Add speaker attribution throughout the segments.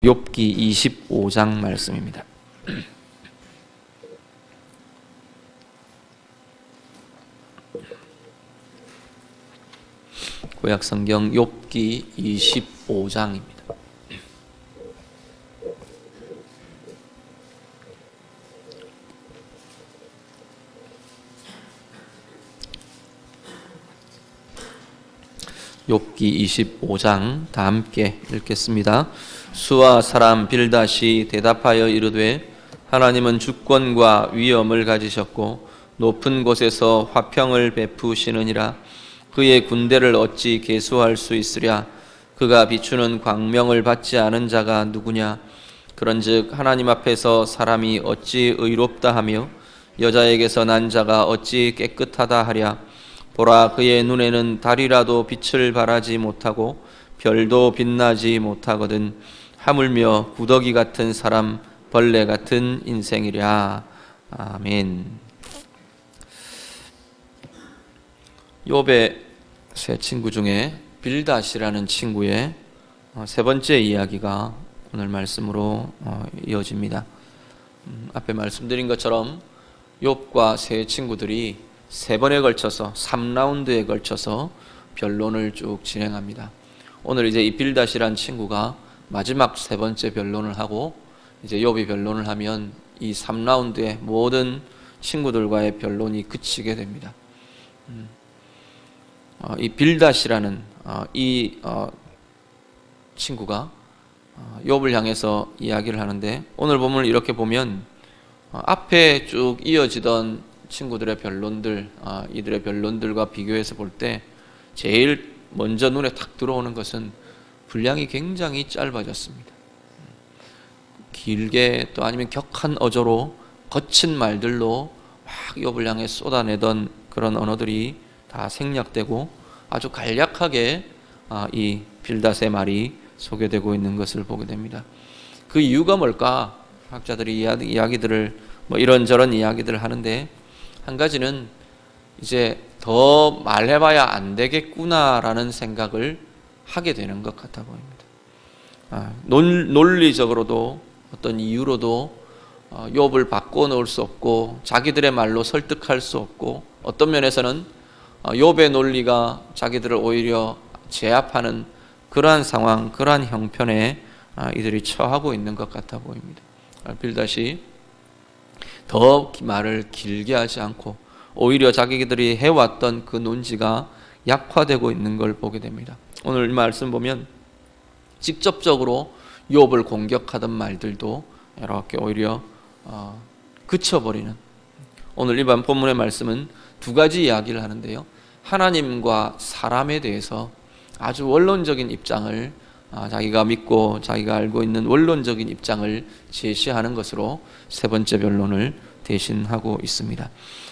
Speaker 1: 욥기 25장 말씀입니다. 구약성경 욥기 25장입니다. 욥기 25장 다 함께 읽겠습니다. 수아 사람 빌닷이 대답하여 이르되 하나님은 주권과 위엄을 가지셨고 높은 곳에서 화평을 베푸시느니라. 그의 군대를 어찌 계수할 수 있으랴. 그가 비추는 광명을 받지 않은 자가 누구냐. 그런즉 하나님 앞에서 사람이 어찌 의롭다 하며 여자에게서 난 자가 어찌 깨끗하다 하랴. 보라, 그의 눈에는 달이라도 빛을 발하지 못하고 별도 빛나지 못하거든. 하물며 구더기 같은 사람, 벌레 같은 인생이랴. 아멘. 욥의 세 친구 중에 빌닷이라는 친구의 세 번째 이야기가 오늘 말씀으로 이어집니다. 앞에 말씀드린 것처럼 욥과 세 친구들이 세 번에 걸쳐서 3라운드에 걸쳐서 변론을 쭉 진행합니다. 오늘 이제 이 빌닷이라는 친구가 마지막 세 번째 변론을 하고 이제 욥이 변론을 하면 이 3라운드의 모든 친구들과의 변론이 그치게 됩니다. 이 빌닷이라는 이 친구가 욥을 향해서 이야기를 하는데, 오늘 본문을 이렇게 보면 앞에 쭉 이어지던 친구들의 변론들, 이들의 변론들과 비교해서 볼 때 제일 먼저 눈에 탁 들어오는 것은 분량이 굉장히 짧아졌습니다. 길게 또 아니면 격한 어조로 거친 말들로 막 욥을 향해 쏟아내던 그런 언어들이 다 생략되고 아주 간략하게 이 빌닷의 말이 소개되고 있는 것을 보게 됩니다. 그 이유가 뭘까? 학자들이 이야기들을 이런저런 이야기들을 하는데, 한 가지는 이제 더 말해봐야 안 되겠구나라는 생각을 하게 되는 것 같아 보입니다. 논리적으로도 어떤 이유로도 욥을 바꿔놓을 수 없고 자기들의 말로 설득할 수 없고, 어떤 면에서는 욥의 논리가 자기들을 오히려 제압하는 그러한 상황, 그러한 형편에 이들이 처하고 있는 것 같아 보입니다. 빌닷이 더 말을 길게 하지 않고 오히려 자기들이 해왔던 그 논지가 약화되고 있는 걸 보게 됩니다. 오늘 이 말씀 보면 직접적으로 욥을 공격하던 말들도 이렇게 오히려 그쳐버리는, 오늘 이번 본문의 말씀은 두 가지 이야기를 하는데요, 하나님과 사람에 대해서 아주 원론적인 입장을, 자기가 믿고 자기가 알고 있는 원론적인 입장을 제시하는 것으로 세 번째 변론을 대신하고 있습니다.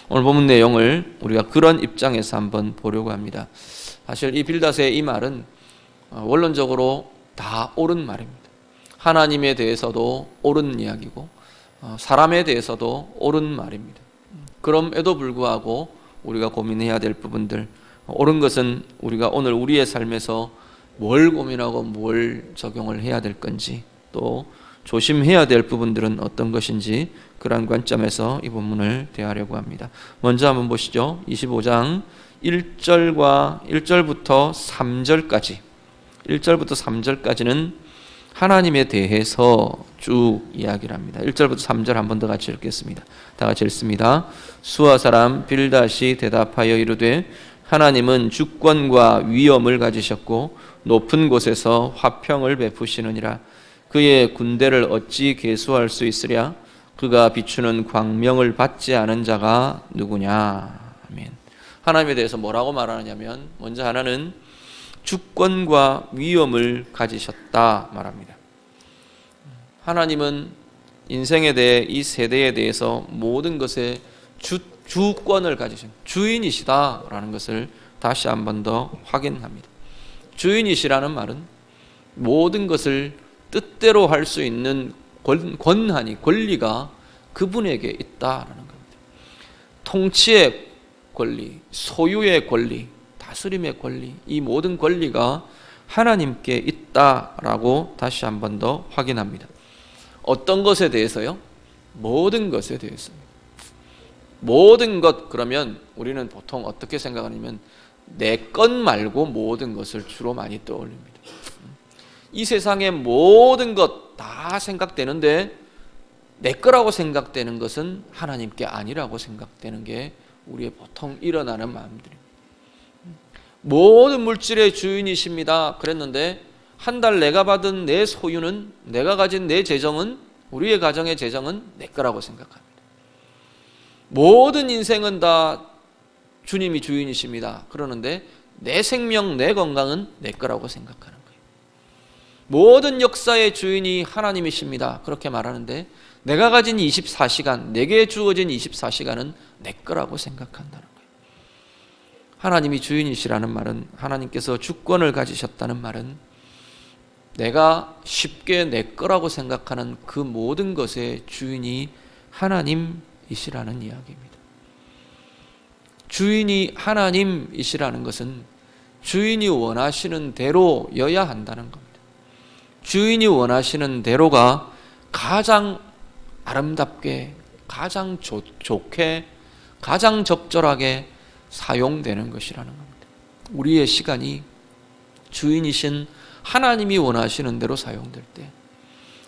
Speaker 1: 오늘 본문 내용을 우리가 그런 입장에서 한번 보려고 합니다. 사실 이 빌닷의 이 말은 원론적으로 다 옳은 말입니다. 하나님에 대해서도 옳은 이야기고 사람에 대해서도 옳은 말입니다. 그럼에도 불구하고 우리가 고민해야 될 부분들, 옳은 것은 우리가 오늘 우리의 삶에서 뭘 고민하고 뭘 적용을 해야 될 건지, 또 조심해야 될 부분들은 어떤 것인지, 그런 관점에서 이 본문을 대하려고 합니다. 먼저 한번 보시죠. 25장 1절부터 3절까지, 1절부터 3절까지는 하나님에 대해서 쭉 이야기를 합니다. 1절부터 3절 한 번 더 같이 읽겠습니다. 다 같이 읽습니다. 수아 사람 빌닷이 대답하여 이르되 하나님은 주권과 위엄을 가지셨고 높은 곳에서 화평을 베푸시느니라. 그의 군대를 어찌 계수할 수 있으랴. 그가 비추는 광명을 받지 않은 자가 누구냐. 아멘. 하나님에 대해서 뭐라고 말하느냐면, 먼저 하나는 주권과 위엄을 가지셨다 말합니다. 하나님은 인생에 대해, 이 세대에 대해서 모든 것에 주권을 가지신 주인이시다라는 것을 다시 한 번 더 확인합니다. 주인이시라는 말은 모든 것을 뜻대로 할 수 있는 권한이, 권리가 그분에게 있다라는 겁니다. 통치의 권리, 소유의 권리, 다스림의 권리, 이 모든 권리가 하나님께 있다라고 다시 한 번 더 확인합니다. 어떤 것에 대해서요? 모든 것에 대해서입니다. 모든 것, 그러면 우리는 보통 어떻게 생각하냐면 내 것 말고 모든 것을 주로 많이 떠올립니다. 이 세상의 모든 것 다 생각되는데 내 거라고 생각되는 것은 하나님께 아니라고 생각되는 게 우리의 보통 일어나는 마음들입니다. 모든 물질의 주인이십니다 그랬는데 한 달 내가 받은 내 소유는, 내가 가진 내 재정은, 우리의 가정의 재정은 내 거라고 생각합니다. 모든 인생은 다 주님이 주인이십니다 그러는데 내 생명, 내 건강은 내 거라고 생각하는 거예요. 모든 역사의 주인이 하나님이십니다 그렇게 말하는데 내가 가진 24시간, 내게 주어진 24시간은 내 거라고 생각한다는 거예요. 하나님이 주인이시라는 말은, 하나님께서 주권을 가지셨다는 말은 내가 쉽게 내 거라고 생각하는 그 모든 것의 주인이 하나님이시라는 이야기입니다. 주인이 하나님이시라는 것은 주인이 원하시는 대로여야 한다는 겁니다. 주인이 원하시는 대로가 가장 아름답게, 가장 좋게, 가장 적절하게 사용되는 것이라는 겁니다. 우리의 시간이 주인이신 하나님이 원하시는 대로 사용될 때,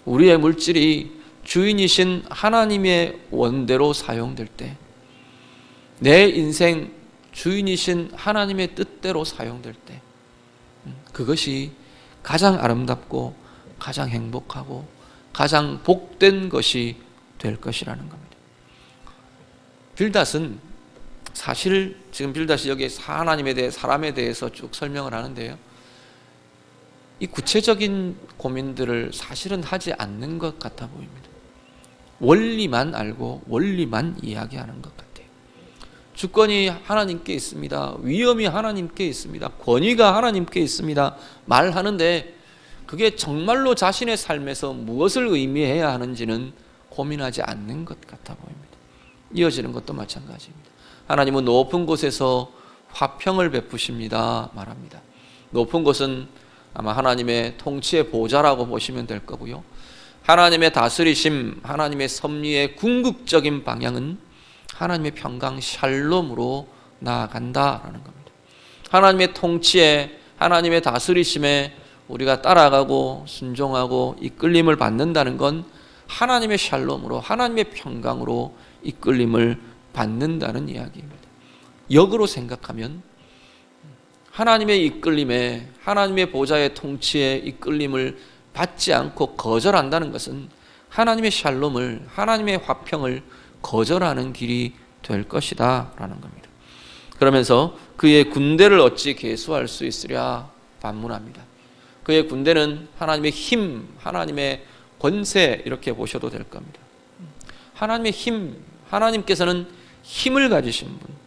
Speaker 1: 우리의 물질이 주인이신 하나님의 원대로 사용될 때, 내 인생 주인이신 하나님의 뜻대로 사용될 때, 그것이 가장 아름답고 가장 행복하고 가장 복된 것이 될 것이라는 겁니다. 빌닷은 사실 지금 빌닷이 여기 하나님에 대해, 사람에 대해서 쭉 설명을 하는데요, 이 구체적인 고민들을 사실은 하지 않는 것 같아 보입니다. 원리만 알고 원리만 이야기하는 것 같아요. 주권이 하나님께 있습니다, 위엄이 하나님께 있습니다, 권위가 하나님께 있습니다 말하는데 그게 정말로 자신의 삶에서 무엇을 의미해야 하는지는 고민하지 않는 것 같아 보입니다. 이어지는 것도 마찬가지입니다. 하나님은 높은 곳에서 화평을 베푸십니다 말합니다. 높은 곳은 아마 하나님의 통치의 보좌라고 보시면 될 거고요, 하나님의 다스리심, 하나님의 섭리의 궁극적인 방향은 하나님의 평강 샬롬으로 나아간다라는 겁니다. 하나님의 통치에, 하나님의 다스리심에 우리가 따라가고 순종하고 이끌림을 받는다는 건 하나님의 샬롬으로, 하나님의 평강으로 이끌림을 받는다는 이야기입니다. 역으로 생각하면 하나님의 이끌림에, 하나님의 보좌의 통치에 이끌림을 받지 않고 거절한다는 것은 하나님의 샬롬을, 하나님의 화평을 거절하는 길이 될 것이다 라는 겁니다. 그러면서 그의 군대를 어찌 계수할 수 있으랴 반문합니다. 그의 군대는 하나님의 힘, 하나님의 권세, 이렇게 보셔도 될 겁니다. 하나님의 힘, 하나님께서는 힘을 가지신 분,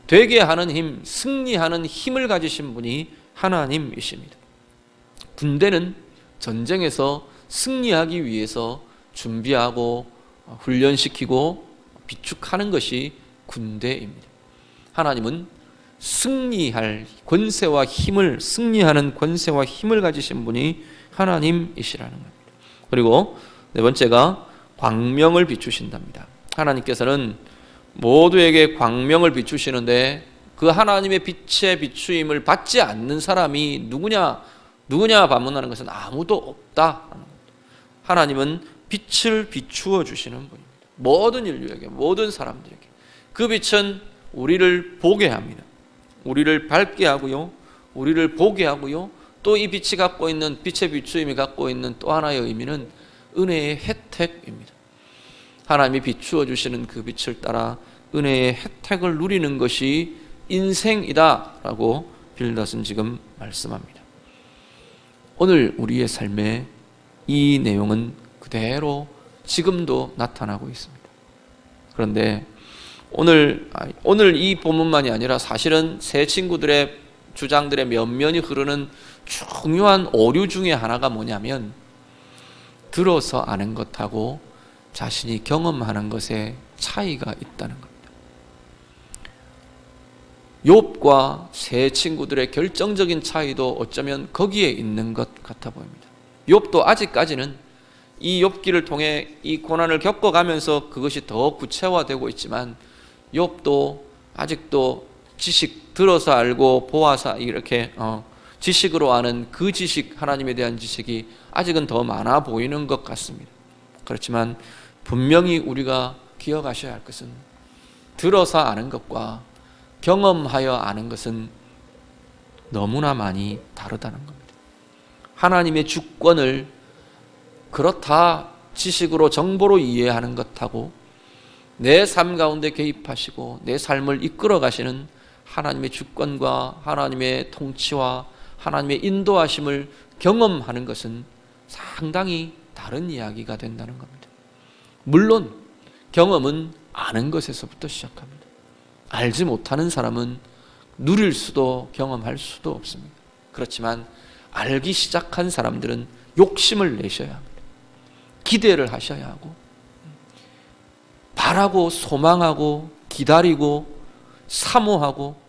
Speaker 1: 되게 하는 힘, 승리하는 힘을 가지신 분이 하나님이십니다. 군대는 전쟁에서 승리하기 위해서 준비하고 훈련시키고 비축하는 것이 군대입니다. 하나님은 승리할 권세와 힘을, 승리하는 권세와 힘을 가지신 분이 하나님이시라는 겁니다. 그리고 네 번째가 광명을 비추신답니다. 하나님께서는 모두에게 광명을 비추시는데 그 하나님의 빛의 비추임을 받지 않는 사람이 누구냐 반문하는 것은 아무도 없다. 하나님은 빛을 비추어 주시는 분입니다. 모든 인류에게, 모든 사람들에게. 그 빛은 우리를 보게 합니다. 우리를 밝게 하고요, 우리를 보게 하고요, 또 이 빛이 갖고 있는, 빛의 비추임이 갖고 있는 또 하나의 의미는 은혜의 혜택입니다. 하나님이 비추어 주시는 그 빛을 따라 은혜의 혜택을 누리는 것이 인생이다 라고 빌닷은 지금 말씀합니다. 오늘 우리의 삶에 이 내용은 그대로 지금도 나타나고 있습니다. 그런데 오늘 이 본문만이 아니라 사실은 새 친구들의 주장들의 면면이 흐르는 중요한 오류 중에 하나가 뭐냐면 들어서 아는 것하고 자신이 경험하는 것에 차이가 있다는 겁니다. 욥과 세 친구들의 결정적인 차이도 어쩌면 거기에 있는 것 같아 보입니다. 욥도 아직까지는 이 욥기를 통해 이 고난을 겪어가면서 그것이 더 구체화되고 있지만, 욥도 아직도 지식, 들어서 알고 보아서 이렇게 지식으로 아는 그 지식, 하나님에 대한 지식이 아직은 더 많아 보이는 것 같습니다. 그렇지만 분명히 우리가 기억하셔야 할 것은, 들어서 아는 것과 경험하여 아는 것은 너무나 많이 다르다는 겁니다. 하나님의 주권을 그렇다 지식으로 정보로 이해하는 것하고, 내 삶 가운데 개입하시고 내 삶을 이끌어 가시는 하나님의 주권과 하나님의 통치와 하나님의 인도하심을 경험하는 것은 상당히 다른 이야기가 된다는 겁니다. 물론 경험은 아는 것에서부터 시작합니다. 알지 못하는 사람은 누릴 수도 경험할 수도 없습니다. 그렇지만 알기 시작한 사람들은 욕심을 내셔야 합니다. 기대를 하셔야 하고, 바라고 소망하고 기다리고 사모하고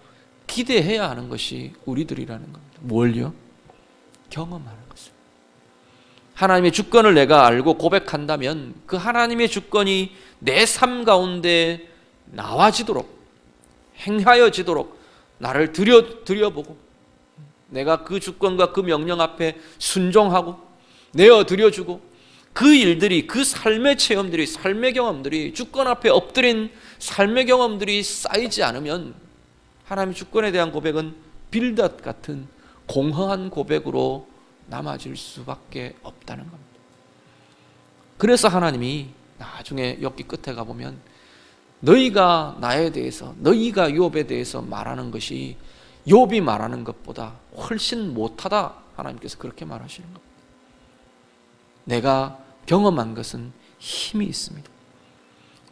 Speaker 1: 기대해야 하는 것이 우리들이라는 겁니다. 뭘요? 경험하는 것을. 하나님의 주권을 내가 알고 고백한다면 그 하나님의 주권이 내 삶 가운데 나와지도록, 행하여지도록 나를 들여보고, 내가 그 주권과 그 명령 앞에 순종하고 내어 드려주고, 그 일들이, 그 삶의 체험들이, 삶의 경험들이, 주권 앞에 엎드린 삶의 경험들이 쌓이지 않으면 하나님의 주권에 대한 고백은 빌닷 같은 공허한 고백으로 남아질 수밖에 없다는 겁니다. 그래서 하나님이 나중에 욥기 끝에 가보면 너희가 나에 대해서, 너희가 욥에 대해서 말하는 것이 욥이 말하는 것보다 훨씬 못하다, 하나님께서 그렇게 말하시는 겁니다. 내가 경험한 것은 힘이 있습니다.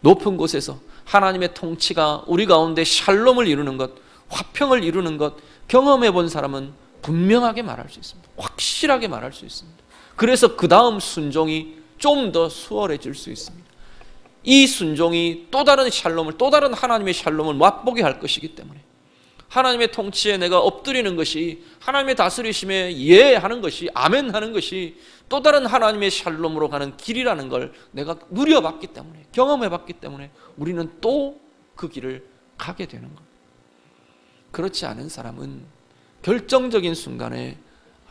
Speaker 1: 높은 곳에서 하나님의 통치가 우리 가운데 샬롬을 이루는 것, 화평을 이루는 것 경험해 본 사람은 분명하게 말할 수 있습니다. 확실하게 말할 수 있습니다. 그래서 그 다음 순종이 좀 더 수월해질 수 있습니다. 이 순종이 또 다른 샬롬을, 또 다른 하나님의 샬롬을 맛보게 할 것이기 때문에, 하나님의 통치에 내가 엎드리는 것이, 하나님의 다스리심에 예하는 것이, 아멘 하는 것이 또 다른 하나님의 샬롬으로 가는 길이라는 걸 내가 누려봤기 때문에, 경험해봤기 때문에 우리는 또 그 길을 가게 되는 겁니다. 그렇지 않은 사람은 결정적인 순간에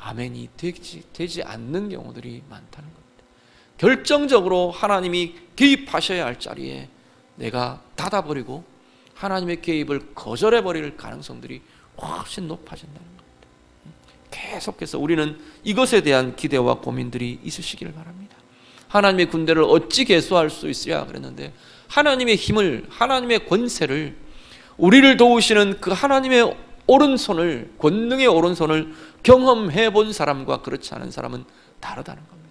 Speaker 1: 아멘이 되지 않는 경우들이 많다는 겁니다. 결정적으로 하나님이 개입하셔야 할 자리에 내가 닫아버리고 하나님의 개입을 거절해버릴 가능성들이 훨씬 높아진다는 겁니다. 계속해서 우리는 이것에 대한 기대와 고민들이 있으시기를 바랍니다. 하나님의 군대를 어찌 계수할 수 있으랴 그랬는데, 하나님의 힘을, 하나님의 권세를, 우리를 도우시는 그 하나님의 오른손을, 권능의 오른손을 경험해 본 사람과 그렇지 않은 사람은 다르다는 겁니다.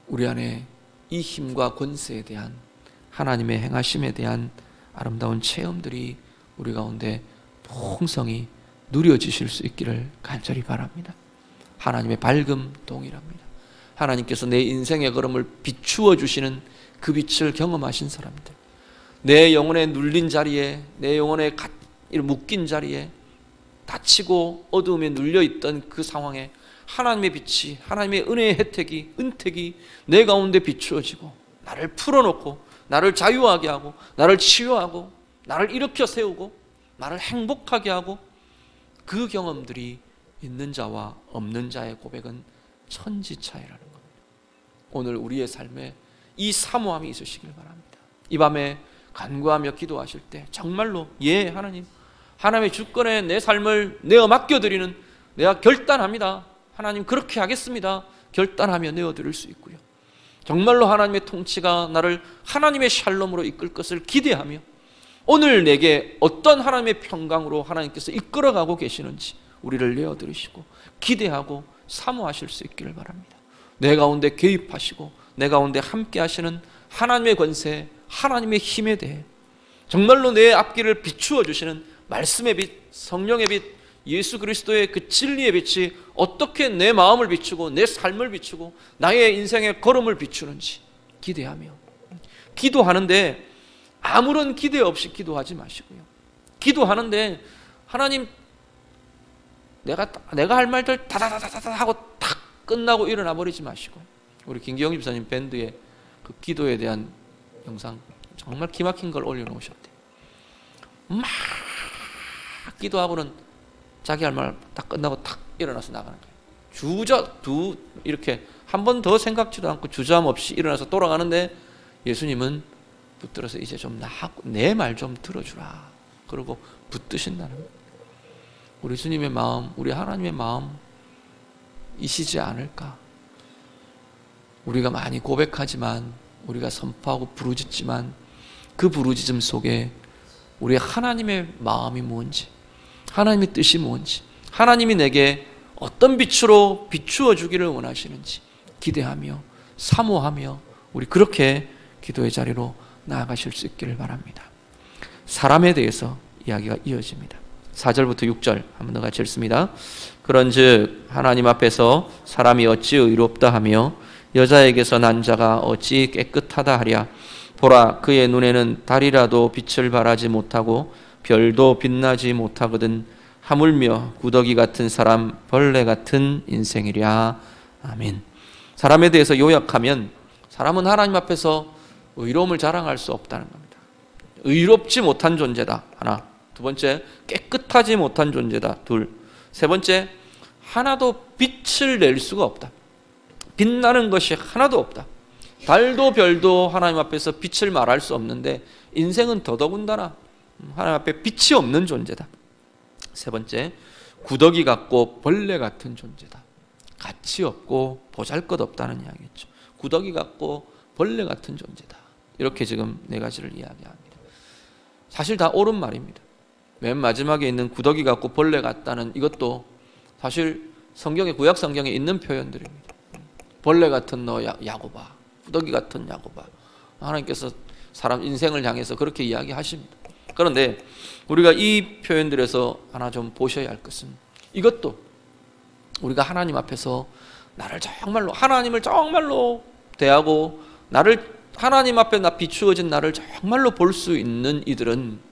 Speaker 1: 우리 안에 이 힘과 권세에 대한, 하나님의 행하심에 대한 아름다운 체험들이 우리 가운데 풍성히 누려지실 수 있기를 간절히 바랍니다. 하나님의 밝음 동일합니다. 하나님께서 내 인생의 걸음을 비추어 주시는 그 빛을 경험하신 사람들, 내 영혼에 눌린 자리에, 내 영혼에 묶인 자리에, 다치고 어두움에 눌려있던 그 상황에 하나님의 빛이, 하나님의 은혜의 은택이 내 가운데 비추어지고 나를 풀어놓고 나를 자유하게 하고 나를 치유하고 나를 일으켜 세우고 나를 행복하게 하고, 그 경험들이 있는 자와 없는 자의 고백은 천지차이라는 겁니다. 오늘 우리의 삶에 이 사모함이 있으시길 바랍니다. 이 밤에 간구하며 기도하실 때 정말로 하나님, 하나님의 주권에 내 삶을 내어 맡겨드리는, 내가 결단합니다, 하나님 그렇게 하겠습니다, 결단하며 내어드릴 수 있고요, 정말로 하나님의 통치가 나를 하나님의 샬롬으로 이끌 것을 기대하며 오늘 내게 어떤 하나님의 평강으로 하나님께서 이끌어가고 계시는지 우리를 내어드리시고 기대하고 사모하실 수 있기를 바랍니다. 내 가운데 개입하시고 내 가운데 함께 하시는 하나님의 권세, 하나님의 힘에 대해 정말로 내 앞길을 비추어 주시는 말씀의 빛, 성령의 빛, 예수 그리스도의 그 진리의 빛이 어떻게 내 마음을 비추고 내 삶을 비추고 나의 인생의 걸음을 비추는지 기대하며 기도하는데, 아무런 기대 없이 기도하지 마시고요. 기도하는데 하나님 내가 할 말들 다다다다다 하고 탁 끝나고 일어나 버리지 마시고, 우리 김기영 집사님 밴드의 그 기도에 대한 영상 정말 기막힌 걸 올려놓으셨대요. 막 기도하고는 자기 할 말 딱 끝나고 탁 일어나서 나가는 거예요. 이렇게 한 번 더 생각지도 않고 주저함 없이 일어나서 돌아가는데 예수님은 붙들어서 이제 좀 나하고 내 말 좀 들어주라 그러고 붙드신다는 거예요. 우리 주님의 마음, 우리 하나님의 마음이시지 않을까? 우리가 많이 고백하지만, 우리가 선포하고 부르짖지만 그 부르짖음 속에 우리 하나님의 마음이 뭔지, 하나님의 뜻이 뭔지, 하나님이 내게 어떤 빛으로 비추어 주기를 원하시는지 기대하며 사모하며 우리 그렇게 기도의 자리로 나아가실 수 있기를 바랍니다. 사람에 대해서 이야기가 이어집니다. 4절부터 6절 한번 더 같이 읽습니다. 그런즉 하나님 앞에서 사람이 어찌 의롭다 하며 여자에게서 난 자가 어찌 깨끗하다 하랴. 보라, 그의 눈에는 달이라도 빛을 발하지 못하고 별도 빛나지 못하거든. 하물며 구더기 같은 사람, 벌레 같은 인생이랴. 아멘. 사람에 대해서 요약하면, 사람은 하나님 앞에서 의로움을 자랑할 수 없다는 겁니다. 의롭지 못한 존재다, 하나. 두 번째, 깨끗하지 못한 존재다, 둘. 세 번째, 하나도 빛을 낼 수가 없다. 빛나는 것이 하나도 없다. 달도 별도 하나님 앞에서 빛을 말할 수 없는데 인생은 더더군다나 하나님 앞에 빛이 없는 존재다. 세 번째, 구더기 같고 벌레 같은 존재다. 가치 없고 보잘것없다는 이야기였죠. 구더기 같고 벌레 같은 존재다. 이렇게 지금 네 가지를 이야기합니다. 사실 다 옳은 말입니다. 맨 마지막에 있는 구더기 같고 벌레 같다는 이것도 사실 성경에, 구약 성경에 있는 표현들입니다. 벌레 같은 너 야곱아, 구더기 같은 야곱아. 하나님께서 사람 인생을 향해서 그렇게 이야기하십니다. 그런데 우리가 이 표현들에서 하나 좀 보셔야 할 것은, 이것도 우리가 하나님 앞에서 나를 정말로, 하나님을 정말로 대하고 하나님 앞에 비추어진 나를 정말로 볼 수 있는 이들은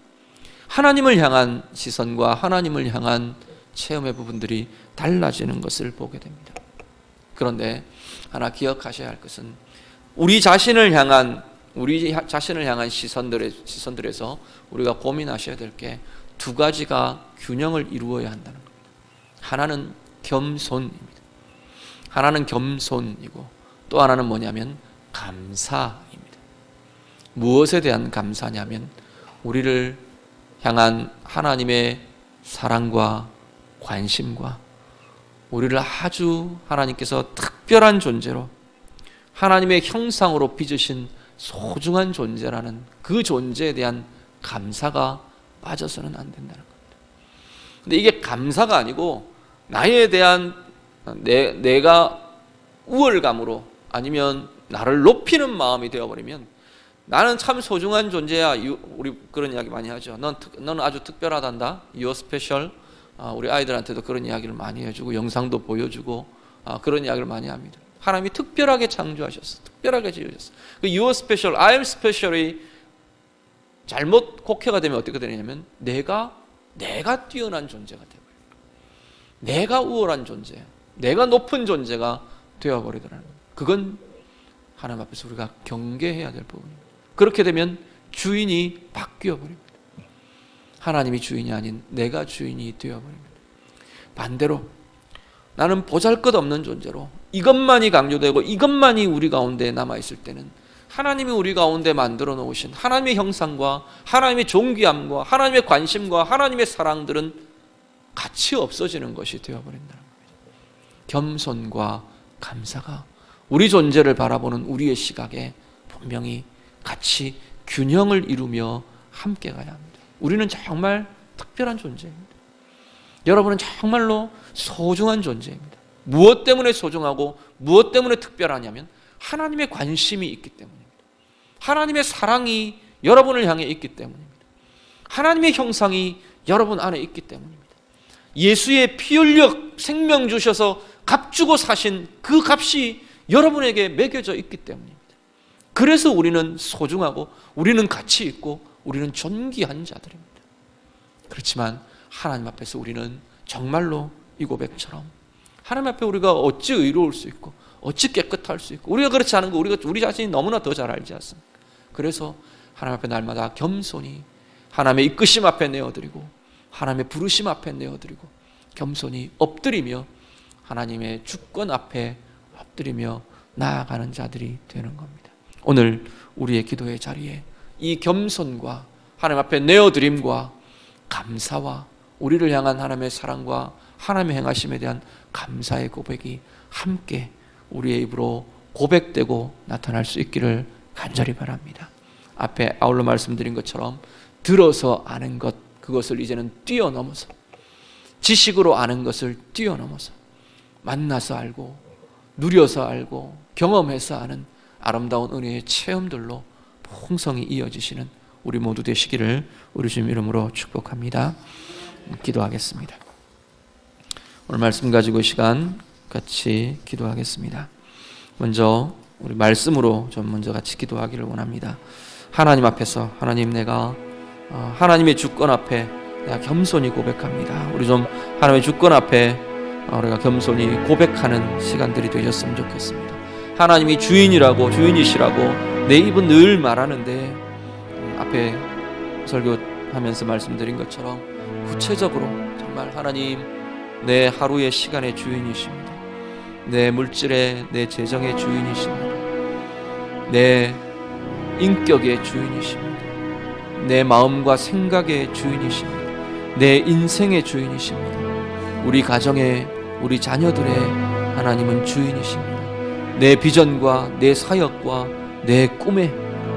Speaker 1: 하나님을 향한 시선과 하나님을 향한 체험의 부분들이 달라지는 것을 보게 됩니다. 그런데 하나 기억하셔야 할 것은, 우리 자신을 향한 시선들에서 우리가 고민하셔야 될 게 두 가지가 균형을 이루어야 한다는 겁니다. 하나는 겸손입니다. 하나는 겸손이고 또 하나는 뭐냐면 감사입니다. 무엇에 대한 감사냐면 우리를 향한 하나님의 사랑과 관심과 우리를 아주 하나님께서 특별한 존재로, 하나님의 형상으로 빚으신 소중한 존재라는 그 존재에 대한 감사가 빠져서는 안 된다는 겁니다. 근데 이게 감사가 아니고 나에 대한 내가 우월감으로 아니면 나를 높이는 마음이 되어버리면, 나는 참 소중한 존재야. 우리 그런 이야기 많이 하죠. 너는 아주 특별하단다. You're special. 우리 아이들한테도 그런 이야기를 많이 해주고 영상도 보여주고 그런 이야기를 많이 합니다. 하나님이 특별하게 창조하셨어. 특별하게 지으셨어. 그 You're special, I am special이 잘못 곡해가 되면 어떻게 되냐면 내가 뛰어난 존재가 되어버려요. 내가 우월한 존재, 내가 높은 존재가 되어버리더라는 거예요. 그건 하나님 앞에서 우리가 경계해야 될 부분입니다. 그렇게 되면 주인이 바뀌어버립니다. 하나님이 주인이 아닌 내가 주인이 되어버립니다. 반대로 나는 보잘것없는 존재로 이것만이 강조되고 이것만이 우리 가운데 남아있을 때는 하나님이 우리 가운데 만들어 놓으신 하나님의 형상과 하나님의 존귀함과 하나님의 관심과 하나님의 사랑들은 가치 없어지는 것이 되어버린다는 겁니다. 겸손과 감사가 우리 존재를 바라보는 우리의 시각에 분명히 같이 균형을 이루며 함께 가야 합니다. 우리는 정말 특별한 존재입니다. 여러분은 정말로 소중한 존재입니다. 무엇 때문에 소중하고 무엇 때문에 특별하냐면 하나님의 관심이 있기 때문입니다. 하나님의 사랑이 여러분을 향해 있기 때문입니다. 하나님의 형상이 여러분 안에 있기 때문입니다. 예수의 피 흘려 생명 주셔서 값 주고 사신 그 값이 여러분에게 매겨져 있기 때문입니다. 그래서 우리는 소중하고 우리는 가치 있고 우리는 존귀한 자들입니다. 그렇지만 하나님 앞에서 우리는 정말로 이 고백처럼 하나님 앞에 우리가 어찌 의로울 수 있고 어찌 깨끗할 수 있고, 우리가 그렇지 않은 거 우리 자신이 너무나 더 잘 알지 않습니까? 그래서 하나님 앞에 날마다 겸손히 하나님의 이끄심 앞에 내어드리고 하나님의 부르심 앞에 내어드리고 겸손히 엎드리며 하나님의 주권 앞에 엎드리며 나아가는 자들이 되는 겁니다. 오늘 우리의 기도의 자리에 이 겸손과 하나님 앞에 내어드림과 감사와 우리를 향한 하나님의 사랑과 하나님의 행하심에 대한 감사의 고백이 함께 우리의 입으로 고백되고 나타날 수 있기를 간절히 바랍니다. 앞에 아울러 말씀드린 것처럼 들어서 아는 것, 그것을 이제는 뛰어넘어서, 지식으로 아는 것을 뛰어넘어서 만나서 알고 누려서 알고 경험해서 아는 아름다운 은혜의 체험들로 풍성히 이어지시는 우리 모두 되시기를 우리 주님 이름으로 축복합니다. 기도하겠습니다. 오늘 말씀 가지고 시간 같이 기도하겠습니다. 먼저 우리 말씀으로 좀 먼저 같이 기도하기를 원합니다. 하나님 앞에서, 하나님, 내가 하나님의 주권 앞에 내가 겸손히 고백합니다. 우리 좀 하나님의 주권 앞에 우리가 겸손히 고백하는 시간들이 되셨으면 좋겠습니다. 하나님이 주인이시라고 내 입은 늘 말하는데, 앞에 설교하면서 말씀드린 것처럼 구체적으로 정말 하나님, 내 하루의 시간의 주인이십니다. 내 물질의, 내 재정의 주인이십니다. 내 인격의 주인이십니다. 내 마음과 생각의 주인이십니다. 내 인생의 주인이십니다. 우리 가정의, 우리 자녀들의 하나님은 주인이십니다. 내 비전과 내 사역과 내 꿈의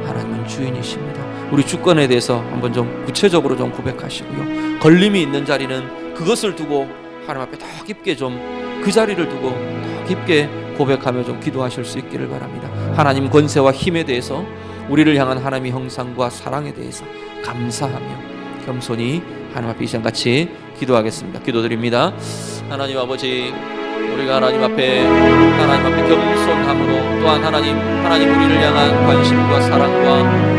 Speaker 1: 하나님은 주인이십니다. 우리 주권에 대해서 한번 좀 구체적으로 좀 고백하시고요. 걸림이 있는 자리는 그것을 두고 하나님 앞에 더 깊게 좀 그 자리를 두고 더 깊게 고백하며 좀 기도하실 수 있기를 바랍니다. 하나님 권세와 힘에 대해서, 우리를 향한 하나님의 형상과 사랑에 대해서 감사하며 겸손히 하나님 앞에 이 시간 같이 기도하겠습니다. 기도드립니다. 하나님 아버지, 우리가 하나님 앞에 겸손함으로, 또한 하나님 우리를 향한 관심과 사랑과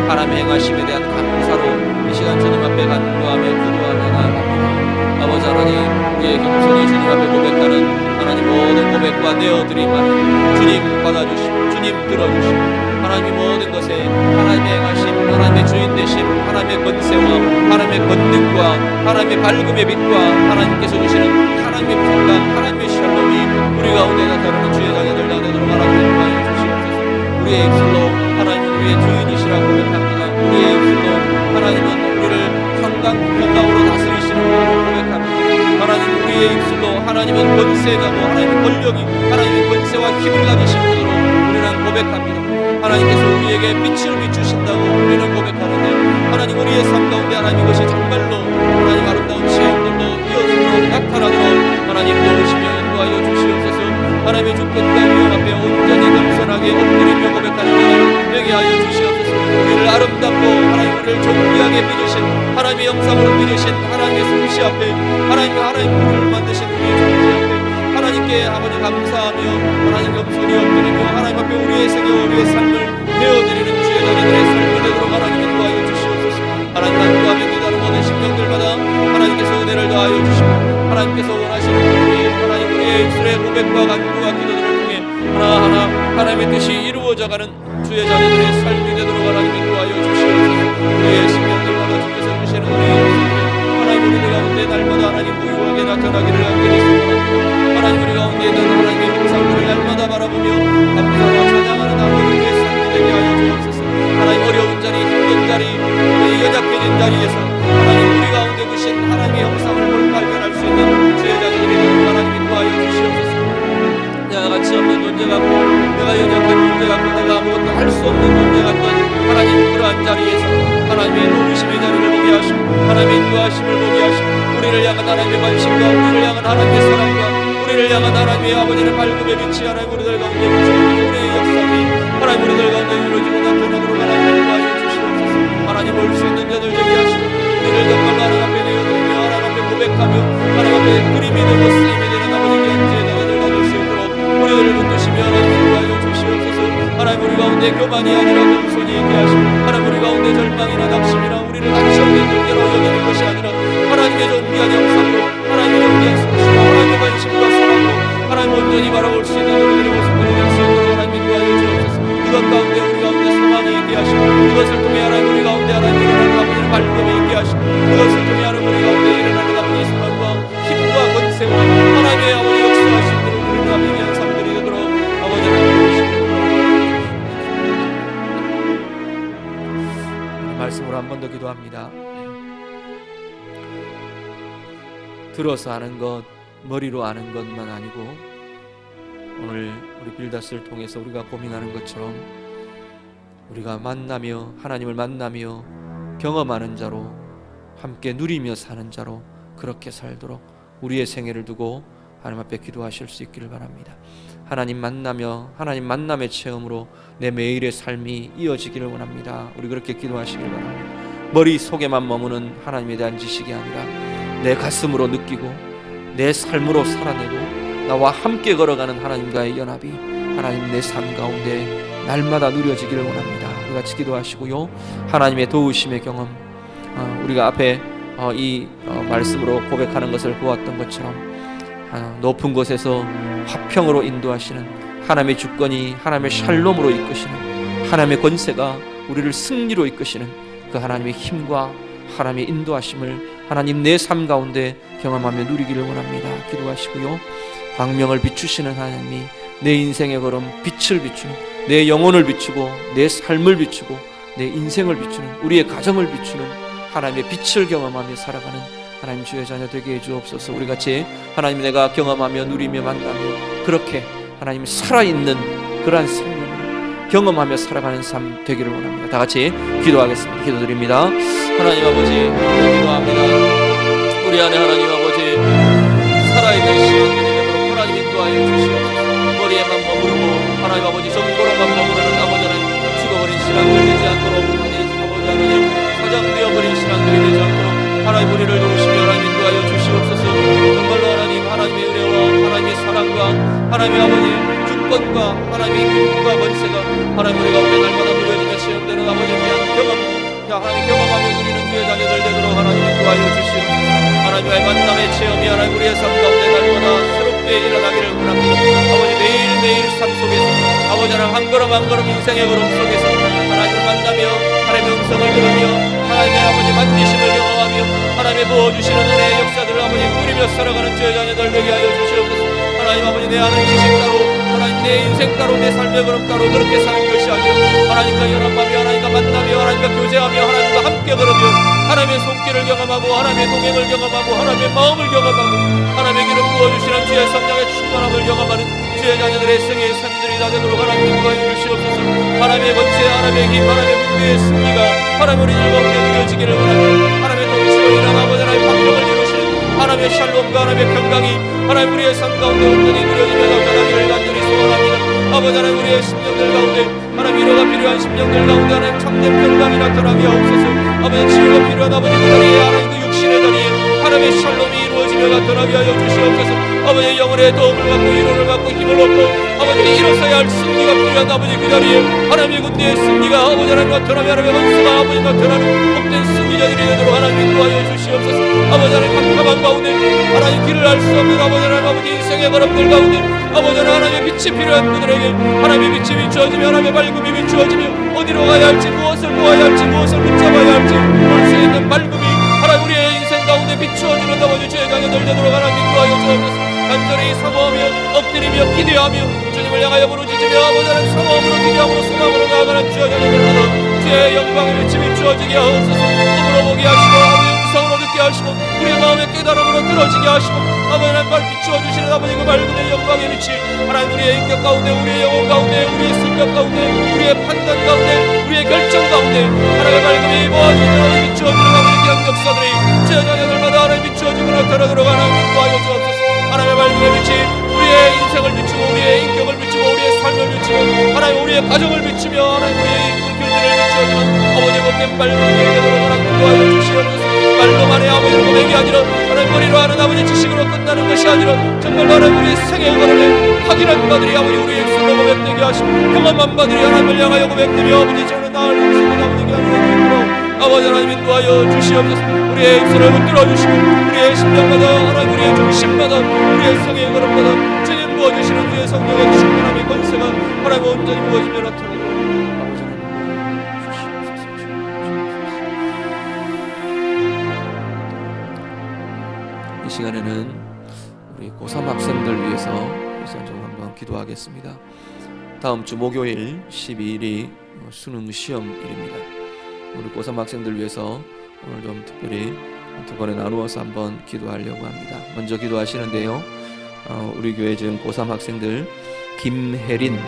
Speaker 1: 하나님의 행하심에 대한 감사로 이 시간 주님 앞에 간구하며 기도하며 나아갑니다. 아버지 하나님, 우리의 겸손히 주님 앞에 고백하는 하나님 모든 고백과 내어드림 하나님 주님 받아주시고 주님 들어주시고, 하나님의 모든 것에 하나님의 행하심, 하나님의 주인 되심, 하나님의 권세와 하나님의 권능과 하나님의 밝음의 빛과 하나님께서 주시는 하나님의 평강, 하나님의 샬롬이 우리 가운데 나타나는 주의 자녀들 되도록 하나님 하여 주시옵소서. 우리의 입술로 하나님은 우리의 주인이시라고 고백합니다. 우리의 입술로 하나님은 우리를 평강으로 다스리시는 분으로 고백합니다. 하나님, 우리의 입술로 하나님은 권세자고 하나님의 권력이, 하나님의 권세와 힘을 가지신 분으로 우리는 고백합니다. 하나님께서 우리에게 빛을 비추신다고 우리는 고백하는데, 하나님 우리의 삶 가운데 하나님 이것이 정말로 하나님 아름다운 체험들로 이어지도록 나타나도록 하나님 도우시며 인도하여 주시옵소서. 하나님의 주권과 위엄 앞에 온전히 겸손하게 엎드리며 고백하는 자가 되게 하여 주시옵소서. 우리를 아름답고 하나님 우리를 존귀하게 빚으신 하나님의 영상으로 빚으신 하나님의 솜씨 앞에, 하나님 우리를 만드신 우리의 존재 앞에 하나님께 아버지 감사하며 하나님 겸손히 엎드리며 하나님 앞에 우리의 생애와 우리의 삶을 내어드리는 주의 자녀들의 삶이 되도록 하나님 인도하여 주시옵소서. 하나님 간구하며 기도하는 모든 심령들마다 하나님께서 은혜를 더하여 주시고, 하나님께서 원하시는 우리 하나님 우리의 입술의 고백과 간구와 기도들을 통해 하나하나 하나님의 뜻이 이루어져가는 주의 자녀들의 삶이 되도록 하나님 인도하여 주시옵소서. 우리의 심령들마다 주께서 주시는 은혜의 역사에 하나님 우리 가운데 날마다 하나님 무유하게 나타나기를 간절히 소원합니다. 하나님 우리 가운데 있는 하나님의 형상들을 날마다 바라보며 감사와 찬양하는 아버지의 삶이 되게 하여 주옵소서. 하나님 어려운 자리, 힘든 자리, 연약해진 자리에서 하나님 우리 가운데 두신 하나님의 형상을 발견할 수 있는 주의 자녀들이 되도록 하나님 인도하여 주시옵소서. 내가 가치 없는 존재 같고, 내가 연약한 존재 같고, 내가 아무것도 할 수 없는 존재 같던 하나님 그러한 자리에서 하나님의 도우심의 자리를 보게 하시고, 하나님의 인도하심을 보게 하시고, 우리를 향한 하나님의 관심과 우리를 향한 하나님의 사랑과 우리를 향한 하나님의 아버지의 밝음의 빛이 하나님 우리들 가운데 비추어지고, 우리의 역사이 하나님 우리들 가운데 이루어지고 나타나도록 하나님 인도하여 주시옵소서. 하나님 올 수 있는 자들 되게 하시고, 우리를 정말 하나님 앞에 내어드리며 하나님 앞에 고백하며 하나님 앞에 그림이 되고 쓰임이 되는 아버지의 주의 자녀들 가질 수 있도록 우리들을 붙드시며 하나님 인도하여 주시옵소서. 하나님 우리 가운데 교만이 아니라 겸손히 있게 하시고, 하나님 우리 가운데 절망이나 낙심이나 우리를 우리를 가치 없는 존재로 여기는 것이 아니라 하나님의 존귀한 형상으로 하나님의 존귀한 성실로 하나님의 관심과 사랑으로 하나님 온전히 바라볼 수 있는 우리들의 모습을 볼 수 있도록 하나님 인도하여 주옵소서. 이것 가운데 우리 가운데 소망이 있게 하시고 이것을 통해 하나님 우리 가운데 하나님 일어나는 아버지의 밝음이 있게 하시고 이것을 통해 하나님 우리 가운데 일어나는 아버지의 소망과 힘과 권세와 하나님의 아버지 역사하신 대로 우리는 아버지의 삶들이 되도록 아버지 하나님 말씀으로 한 번 더 기도합니다. 들어서 아는 것, 머리로 아는 것만 아니고 오늘 우리 빌닷을 통해서 우리가 고민하는 것처럼 우리가 만나며 하나님을 만나며 경험하는 자로 함께 누리며 사는 자로 그렇게 살도록 우리의 생애를 두고 하나님 앞에 기도하실 수 있기를 바랍니다. 하나님 만나며 하나님 만남의 체험으로 내 매일의 삶이 이어지기를 원합니다. 우리 그렇게 기도하시길 바랍니다. 머릿속에만 머무는 하나님에 대한 지식이 아니라 내 가슴으로 느끼고 내 삶으로 살아내고 나와 함께 걸어가는 하나님과의 연합이 하나님 내 삶 가운데 날마다 누려지기를 원합니다. 우리 같이 기도하시고요. 하나님의 도우심의 경험, 우리가 앞에 이 말씀으로 고백하는 것을 보았던 것처럼 높은 곳에서 화평으로 인도하시는 하나님의 주권이 하나님의 샬롬으로 이끄시는 하나님의 권세가 우리를 승리로 이끄시는 그 하나님의 힘과 하나님의 인도하심을 하나님 내 삶 가운데 경험하며 누리기를 원합니다. 기도하시고요. 광명을 비추시는 하나님이 내 인생의 걸음 빛을 비추는 내 영혼을 비추고 내 삶을 비추고 내 인생을 비추는 우리의 가정을 비추는 하나님의 빛을 경험하며 살아가는 하나님 주의 자녀 되게 해주옵소서. 우리 같이 하나님 내가 경험하며 누리며 만나며 그렇게 하나님 살아있는 그러한 생명을 경험하며 살아가는 삶 되기를 원합니다. 다 같이 기도하겠습니다. 기도드립니다. 하나님 아버지 기도합니다. 우리 안에 하나님 아버지 살아있는 시간들이 되도록 하나님 인도하여 주시옵소서. 머리에만 머무르고 하나님 아버지 정보로만 머무르는 아버지 하나님 죽어버린 신앙들이 되지 않도록 아버지 하나님 사장되어버린 신앙들이 되지 않도록 하나님 우리를 도우시며 하나님 인도하여 주시옵소서. 정말로 하나님 하나님의 은혜와 하나님의 사랑과 하나님의 아버지 주권과 하나님의 힘과 권세가 하나님 우리 가운데 날마다 누려지며 체험되는 아버지에 대한 경험 하나님 경험하며 누리는 주의 자녀들 되도록 하나님 인도하여 주시옵소서. 하나님과의 만남의 체험이 하나님 우리의 삶 가운데 날마다 새롭게 일어나기를 원합니다. 아버지 매일매일 삶 속에서 아버지 하나님 한 걸음 한 걸음 인생의 걸음 속에서 하나님을 만나며 하나님의 음성을 들으며 하나님의 아버지 만지심을 경험하며 하나님의 부어주시는 은혜의 역사들을 아버지 누리며 살아가는 주의 자녀들 되게 하여 주시옵소서. 하나님 아버지 내 아는 지식 따로 하나님 내 인생 따로 내 삶의 걸음 따로 그렇게 사는 것이 아니라 하나님과 연합하며 하나님과 만나며 하나님과 교제하며 하나님과 함께 걸으며 하나님의 손길을 경험하고 하나님의 동행을 경험하고 하나님의 마음을 경험하고 하나님의 기름 부어주시는 주의 성령의 충만함을 경험하는 주의 자녀들의 생애의 삶들이 다 되도록 하나님 인도하여 주시옵소서. 하나님의 권세 하나님의 힘 하나님의 군대의 승리가 하나님 우리 즐겁게 누려지기를 원합니다. 하나님의 동시로 일어나 아버지 하나님의 방법을 이루시는 하나님의 샬롬과 하나님의 평강이 하나님 우리의 삶 가운데 온전히 누려지며 나타나기를 간절히 소원합니다. 아버지 하나님 우리의 심령들 가운데 하나님 위로가 필요한 심령들 가운데 하나님 참된 평강이 나타나게 하옵소서. 아버지 치유가 필요한 아버지 그 자리에 하나님 그 육신의 자리에 하나님의 샬롬이 이루어지며 나타나게 하여 주시옵소서. 아버지의 영혼의 도움을 받고 위로를 받고 힘을 얻고 아버지 일어서야 할 승리가 필요한 아버지 그 자리에 하나님의 군대의 승리가 아버지 하나님 나타나며 하나님의 원수가 아버지 나타나는 복된 승리자들이 되도록 하나님 인도하여 주시옵소서. 아버지 하나님 깜깜한 가운데 하나님 길을 알 수 없는 아버지 하나님 아버지 인생의 걸음들 가운데 아버지 하나님의 빛이 필요한 그들에게 하나님의 빛이 비추어지며 하나님의 밝음이 비추어지며 어디로 가야 할지 무엇을 보아야 할지 무엇을 붙잡아야 할지 볼 수 있는 밝음이 하나님 우리의 인생 가운데 비추어주는 아버지 주의 자녀들 되도록 하나님 인도하여 주옵소서. 간절히 사모하며 엎드리며 기대하며 주님을 향하여 부르짖으며 아버지 하나님 사모함으로 기대함으로 소망으로 나아가는 주의 자녀들마다 주의 영광의 빛이 비추어지게 하옵소서. 눈으로 보게 하시고 아버지 음성으로 듣게 하시고 우리의 마음의 깨달음으로 들어지게 하시고 아버지 하나님 발 비추어주시는 아버지 그 밝음의 영광의 빛이 하나님 우리의 인격 가운데 우리의 영혼 가운데 우리의 생각 가운데 우리의 판단 가운데 우리의 결정 가운데 하나님의 밝음이 모아지는 비추어지는 아버지 귀한 역사들이 주의 자녀들마다 하나님 비추어지고 나타나도록 하나님 인도하여 주옵소서. 하나님의 밝음의 빛이 우리의 인생을 비추고 우리의 인격을 비추고 우리의 삶을 비추고 하나님 우리의 가정을 비추며 하나님 우리의 길들을 비추어주는 아버지 복된 밝음이 되도록 하나님 인도하여 주시옵소서. 말로만의 아버지를 고백이 아니라 하나님 머리로 하는 아버지 지식으로 끝나는 것이 아니라 정말 하나님 우리의 생애의 걸음에 확인한 바들이 아버지 우리의 입술로 고백되게 하시고 경험한 바들이 하나님을 향하여 고백되며 아버지 저는 나을 인생을 아버지에게 하나님 아버지 하나님 인도하여 주시옵소서. 우리의 입술을 붙들어 주시고 우리의 심령마다 하나님 우리의 중심마다 우리의 성의 걸음마다 주님 부어주시는 주의 성령의 충만함의 권세가 하나님 온전히 부어지며 나타나도록 아버지 하나님 주시옵소서. 이 시간에는 우리 고3 학생들 위해서 좀 한번 기도하겠습니다. 다음 주 목요일 12일이 수능 시험일입니다. 우리 고3 학생들 위해서 오늘 좀 특별히 두 번에 나누어서 한번 기도하려고 합니다. 먼저 기도하시는데요, 우리 교회 지금 고3 학생들 김혜린,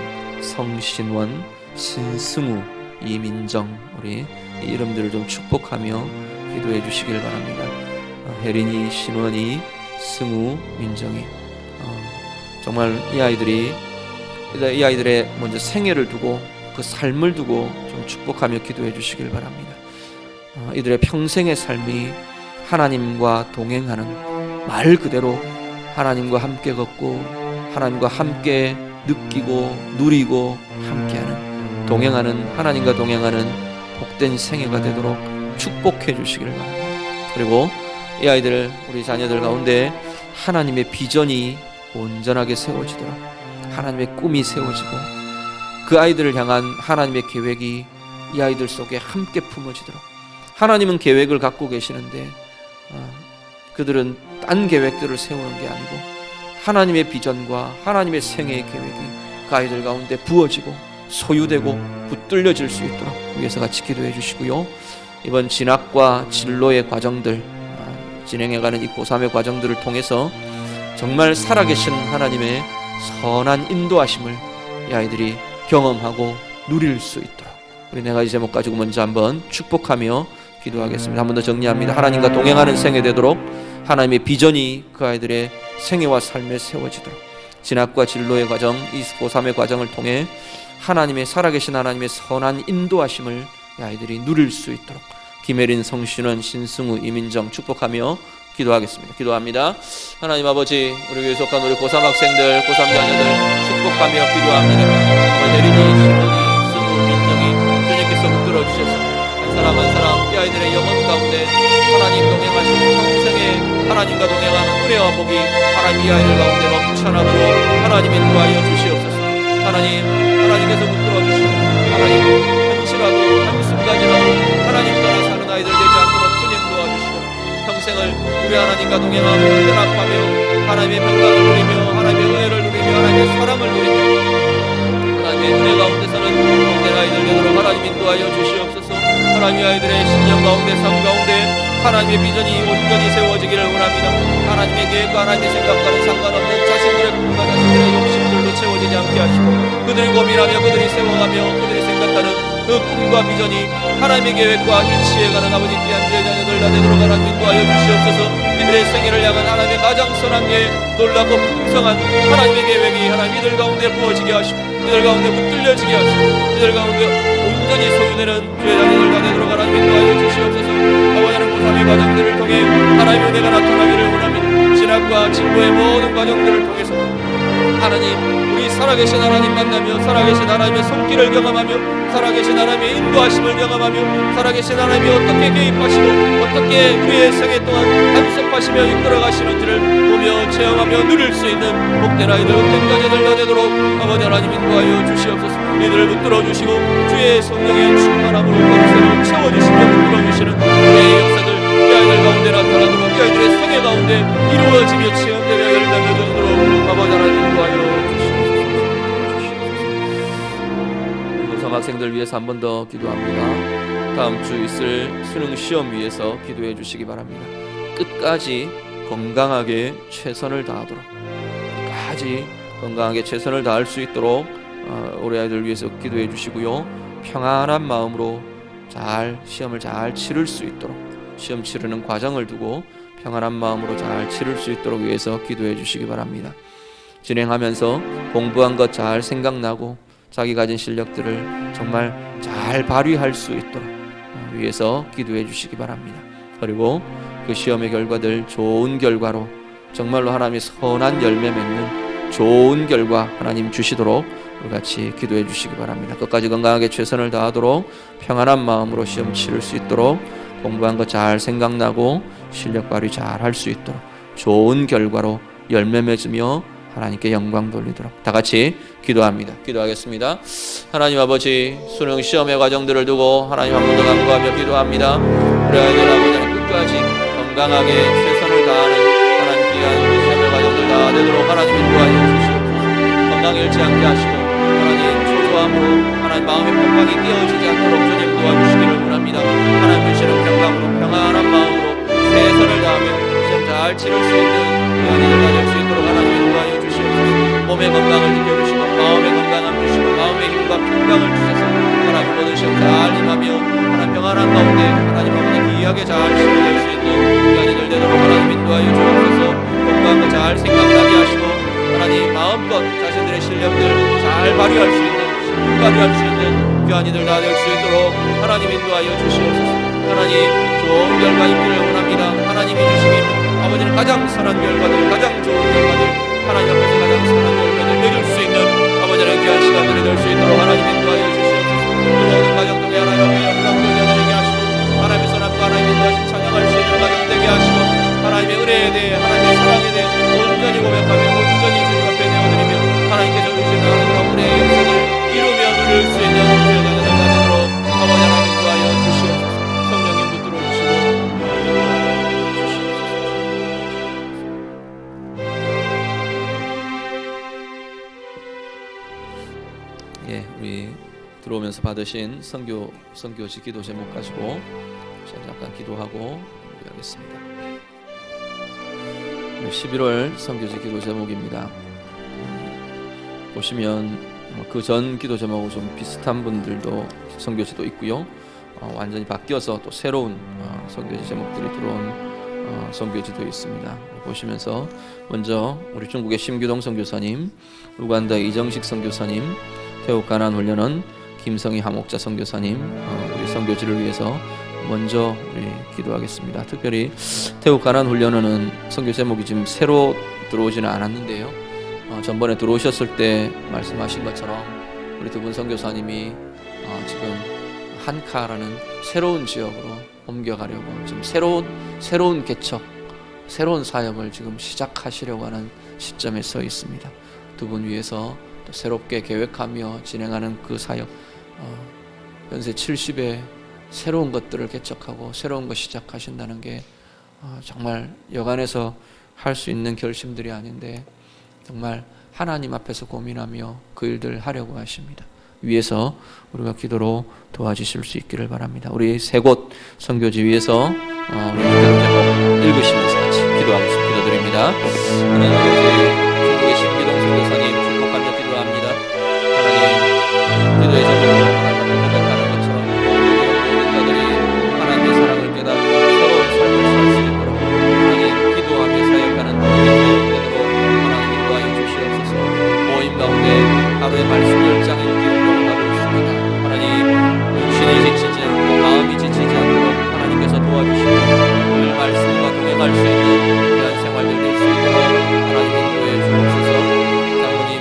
Speaker 1: 성신원, 신승우, 이민정 우리 이 이름들을 좀 축복하며 기도해 주시길 바랍니다. 혜린이, 신원이, 승우, 민정이 정말 이 아이들의 먼저 생애를 두고 그 삶을 두고 좀 축복하며 기도해 주시길 바랍니다. 이들의 평생의 삶이 하나님과 동행하는, 말 그대로 하나님과 함께 걷고 하나님과 함께 느끼고 누리고 함께하는, 동행하는, 하나님과 동행하는 복된 생애가 되도록 축복해 주시길 바랍니다. 그리고 이 아이들, 우리 자녀들 가운데 하나님의 비전이 온전하게 세워지도록, 하나님의 꿈이 세워지고 그 아이들을 향한 하나님의 계획이 이 아이들 속에 함께 품어지도록. 하나님은 계획을 갖고 계시는데 그들은 딴 계획들을 세우는 게 아니고 하나님의 비전과 하나님의 생애의 계획이 그 아이들 가운데 부어지고 소유되고 붙들려질 수 있도록 위해서 같이 기도해 주시고요. 이번 진학과 진로의 과정들, 진행해가는 이 고3의 과정들을 통해서 정말 살아계신 하나님의 선한 인도하심을 이 아이들이 경험하고 누릴 수 있도록 우리 네 가지 제목 가지고 먼저 한번 축복하며 기도하겠습니다. 한 번 더 정리합니다. 하나님과 동행하는 생애 되도록 하나님의 비전이 그 아이들의 생애와 삶에 세워지도록, 진학과 진로의 과정, 이 고3의 과정을 통해 하나님의 살아계신 하나님의 선한 인도하심을 이 아이들이 누릴 수 있도록 김혜린, 성신원, 신승우, 이민정 축복하며 기도하겠습니다. 기도합니다. 하나님 아버지, 우리 교회 속한 우리 고3 학생들, 고3 자녀들 축복하며 기도합니다. 혜린이, 신원이, 승우, 민정이 주님께서 붙들어 주셔서 한 사람 한 사람 이 아이들의 영혼 가운데 하나님 동행하시는 평생에 하나님과 동행하는 은혜와 복이 하나님 이 아이들 가운데 넘쳐나도록 하나님 인도하여 주시옵소서. 하나님께서 붙들어 주시고 하나님 한시라도 한순간이라도 하나님 따라 사는 아이들 되지 않도록 주님 도와주시고 평생을 우리 하나님과 동행하며 연합하며 하나님의 평강을 누리며 하나님의 은혜를 누리며 하나님의 사랑을 누리며 하나님의 은혜 가운데서는 복된 아이들 되도록 하나님 인도하여 주시옵소서. 하나님의 아이들의 신령 가운데 삶 가운데 하나님의 비전이 온전히 세워지기를 원합니다. 하나님의 계획과 하나님의 생각과는 상관없는 자신들의 꿈과 자신들의 욕심들로 채워지지 않게 하시고 그들이 고민하며 그들이 세워가며 그들이 생각하는 그 꿈과 비전이 하나님의 계획과 일치해가는 아버지 귀한 주의 자녀들 다 되도록 하나님 인도하여 주시옵소서. 이들의 생애를 향한 하나님의 가장 선한 계 놀랍고 풍성한 하나님의 계획이 하나님 이들 가운데 부어지게 하시고 이들 가운데 붙들려지게 하시고 이들 가운데 온전히 소유되는 주의 자녀들 다 되도록 하나님 인도하여 주시옵소서. 아버지는 고3의 과정들을 통해 하나님의 은혜가 나타나기를 원합니다. 진학과 진로의 모든 과정들을 통해서 하나님, 우리 살아계신 하나님 만나며 살아계신 하나님의 손길을 경험하며 살아계신 하나님의 인도하심을 경험하며 살아계신 하나님이 어떻게 개입하시고 어떻게 우리의 생애 동안 간섭하시며 이끌어가시는지를 보며 체험하며 누릴 수 있는 복된 아이들, 복된 자녀들 다 되도록 아버지 하나님 인도하여 주시옵소서. 이들을 붙들어 주시고 주의 성령의 충만함으로 권세로 채워주시며 붙들어 주시는 주의 역사들 이 아이들 가운데 나타나도록 이 아이들의 생애 가운데 이루어지며 체험되며 열매맺어지도록 아버지 하나님 인도하여 고3 학생들 위해서 한 번 더 기도합니다. 다음 주 있을 수능 시험 위해서 기도해 주시기 바랍니다. 끝까지 건강하게 최선을 다하도록, 끝까지 건강하게 최선을 다할 수 있도록 우리 아이들 위해서 기도해 주시고요. 평안한 마음으로 잘 시험을 잘 치를 수 있도록, 시험 치르는 과정을 두고 평안한 마음으로 잘 치를 수 있도록 위해서 기도해 주시기 바랍니다. 진행하면서 공부한 것 잘 생각나고 자기 가진 실력들을 정말 잘 발휘할 수 있도록 위해서 기도해 주시기 바랍니다. 그리고 그 시험의 결과들 좋은 결과로 정말로 하나님의 선한 열매 맺는 좋은 결과 하나님 주시도록 우리 같이 기도해 주시기 바랍니다. 끝까지 건강하게 최선을 다하도록 평안한 마음으로 시험 치를 수 있도록 공부한 거 잘 생각나고 실력 발휘 잘 할 수 있도록 좋은 결과로 열매 맺으며 하나님께 영광 돌리도록 다 같이 기도합니다. 기도하겠습니다. 하나님 아버지, 수능 시험의 과정들을 두고 하나님 한 번 더 간구하며 기도합니다. 우리 아이들 아버지는 끝까지 건강하게 최선을 다하는 하나님 귀한 시험의 과정들 다 되도록 하나님 인도하여 주시옵소서. 건강 잃지 않게 하시고 하나님 초조함으로 하나님 마음의 평강이 깨어지지 않도록 주님 도와주시기를 원합니다. 하나님 주시는 평강으로 평안한 마음으로 최선을 다하며 시험 잘 치를 수 있는 귀한이들 가질 수 있도록 하나님 인도하여 주시옵소서. 몸의 건강을 지켜주시고 마음의 건강함 주시고 마음의 힘과 평강을 주셔서 하나님 모든 시험 잘 임하며 하나님 평안한 가운데 하나님 아버지 귀하게 잘 치료될 수 있는 귀한이들 되도록 하나님 인도하여 주옵소서. 공부한 거 잘 생각나게 하시고 하나님 마음껏 자신들의 실력들 잘 발휘할 수 있는 발휘할 수 있는 귀한이들 다 될 수 있도록 하나님 인도하여 주시옵소서. 하나님 좋은 결과 있기를 원합니다. 하나님이 주시기를 아버지는 가장 선한 결과들 가장 좋은 결과들 하나님 앞에서 가장 선한 결과들 내릴 수 있는 아버지는 귀한 시간들이 될 수 있도록 하나님 인도하여 주시옵소서. 모든 가정 통해 하나님 앞에 영광을 되게 하시고 하나님의 선함과 하나님의 인도하심 찬양할 수 있는 가정 되게 하시고 하나님의 은혜에 대해 하나님의 사랑에 대해 온전히 고백하며 온전히 주님 앞에 내어드리며 하나님께서 주시는 하나님의 은혜의 역사를 이루며 누릴 수 있는 주여자들 되도록 아버지 하나님 인도하여 주시옵소서. 성령님 붙들어 주시고 예, 우리 들어오면서 받으신 선교지 기도 제목 가지고 잠깐 기도하고 하겠습니다. 11월 선교지 기도 제목입니다. 보시면 그 전 기도 제목하고 좀 비슷한 분들도 선교지도 있고요. 완전히 바뀌어서 또 새로운 선교지 제목들이 들어온 선교지도 있습니다. 보시면서 먼저 우리 중국의 심규동 선교사님, 우간다의 이정식 선교사님, 태국 가나안 훈련원 김성희 하목자 선교사님, 우리 선교지를 위해서 먼저 우리 기도하겠습니다. 특별히 태국 가나안 훈련원은 선교 제목이 지금 새로 들어오지는 않았는데요. 전번에 들어오셨을 때 말씀하신 것처럼 우리 두 분 선교사님이 지금 한카라는 새로운 지역으로 옮겨가려고 지금 새로운 개척, 새로운 사역을 지금 시작하시려고 하는 시점에 서 있습니다. 두 분 위해서 또 새롭게 계획하며 진행하는 그 사역, 연세 70에 새로운 것들을 개척하고 새로운 것 시작하신다는 게 정말 여간해서 할 수 있는 결심들이 아닌데 정말 하나님 앞에서 고민하며 그 일들 하려고 하십니다. 위에서 우리가 기도로 도와주실 수 있기를 바랍니다. 우리 세 곳 선교지 위에서 우리 기도 제목 읽으시면서 같이 기도하겠습니다. 기도드립니다. 하나님 아버지, 중국의 심기동 선교사님 축복하며 기도합니다. 하나님, 기도의 제목으로 하나님 앞에 고백하는 것처럼 모든 자들이 하나님의 사랑을 깨닫고 새로운 삶을 살 수 있도록 하나님 기도하며 사역하는 되도록 하나님 인도하여 주시옵소서. 모임 가운데 하루에 말씀 10장 읽기를 하고 있습니다. 하나님, 육신이 지치지 않고 마음이 지치지 않도록 하나님께서 도와주시고 늘 말씀과 동행할 수 있는 귀한 생활들 될 수 있도록 하나님 인도해 주옵소서. 장모님,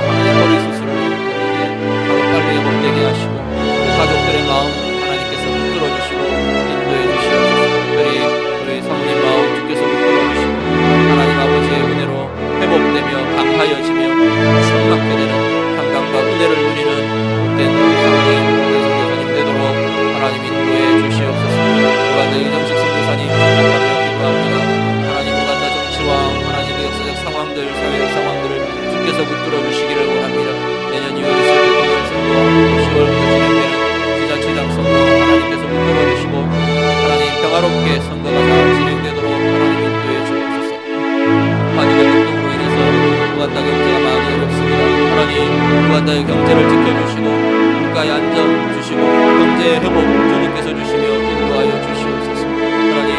Speaker 1: 하나님 머리 수술을 했는데 하루빨리 회복되게 하시고 그 가족들의 마음 하나님께서 붙들어 주시고 인도해 주시옵소서. 특별히 우리 사모님 마음 주께서 붙들어 주시고 하나님 아버지의 은혜로 회복되며 강하여지며 충만케 되는 강강과 은혜를 누리는 그때 우리 사모님, 선교사님 되도록 하나님 인도해 주시옵소서. 우간다 이정식 선교사님 축복하며 기도합니다. 하나님 우간다 정치와 하나님의 역사적 상황들, 사회적 상황들을 주께서 붙들어 주시기를 원합니다. 내년 2월에 있을 대통령 선거, 10월부터 진행되는 지자체장 선거 하나님께서 붙들어 주시고 하나님 평화롭게 선거가 잘 진행되도록 하나님 인도해 주옵소서. 한일의 운동으로 인해서 우간다 경제가 많이 어렵습니다. 하나님, 우간다의 경제를 지켜주시고 국가의 안정 주시고 경제의 회복 주님께서 주시며 인도하여 주시옵소서. 하나님,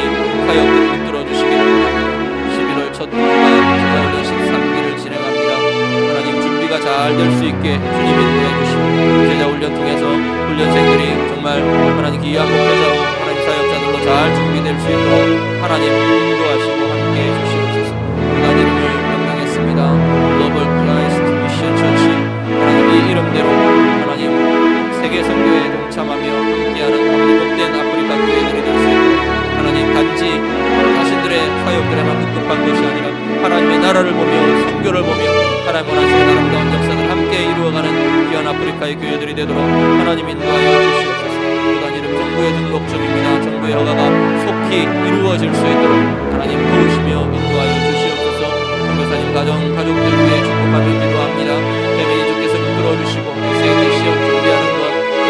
Speaker 1: 사역들을 붙들어 주시기를 원합니다. 11월 첫 제자훈련 13기를 진행합니다. 하나님, 준비가 잘 될 수 있게 주님 인도해 주시고 제자훈련 통해서 훈련생들이 정말 하나님 귀한 목회자로 하나님 사역자들로 잘 준비될 수 있도록 하나님 인도하시고 함께해 주시옵소서. 하나님 이름을 명령했습니다. 글로벌 크라이스트 미션 처치, 하나님 이 세계 선교에 동참하며 함께하는 아버지 복된 아프리카 교회들이 될 수 있도록 하나님 단지 자신들의 사역들에만 급급한 것이 아니라 하나님의 나라를 보며 선교를 보며 하나님 원하시는 아름다운 역사를 함께 이루어가는 귀한 아프리카의 교회들이 되도록 하나님 인도하여 주시옵소서. 또한 이름 정부의 등록 중입니다. 정부의 허가가 속히 이루어질 수 있도록 하나님 도우시며 인도하여 주시옵소서. 선교사님 가정 가족들 위해 축복하며 기도합니다. 패밀리 주께서 붙들어 주시고 SAT 시험 준비하는 것,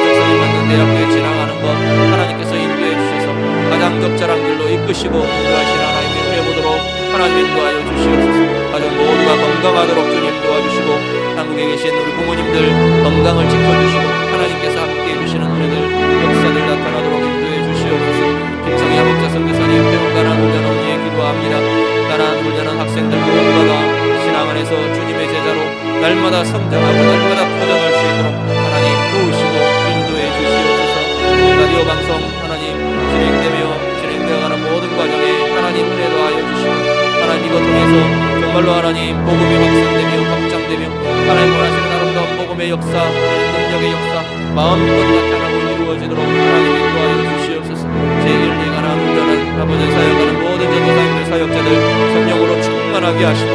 Speaker 1: 적성에 맞는 대학교에 진학하는 것 하나님께서 인도해 주셔서 가장 적절한 길로 이끄시고 인도하시는 하나님의 은혜 보도록 하나님 인도하여 주시옵소서. 가족 모두가 건강하도록 주님 도와주시고 한국에 계신 우리 부모님들 건강을 지켜주시고 하나님께서 함께해 주시는 은혜들 역사들 나타나도록 인도해 주시옵소서. 김성희 아목자 선교사님 배운 가난 훈련 언니에 기도합니다. 가난 훈련한 학생들 모두가 신앙 안에서 주님의 제자로 날마다 성장하고 날마다 퍼져갈 수 있도록 하나님 도우시고 인도해 주시옵소서. 라디오 방송 하나님 진행되어가는 모든 과정에 하나님 은혜 더하여 주시고 하나님 이것 통해서 정말로 하나님 복음이 확산되며 확장되며 하나님 원하시는 아름다운 복음의 역사, 능력의 역사 마음껏 나타나고 이루어지도록 하나님 인도하여 주시옵소서. 제1, 2 가난 훈련한 아버지 사역하는 모든 전도사님들 사역자들 성령으로 충만하게 하시고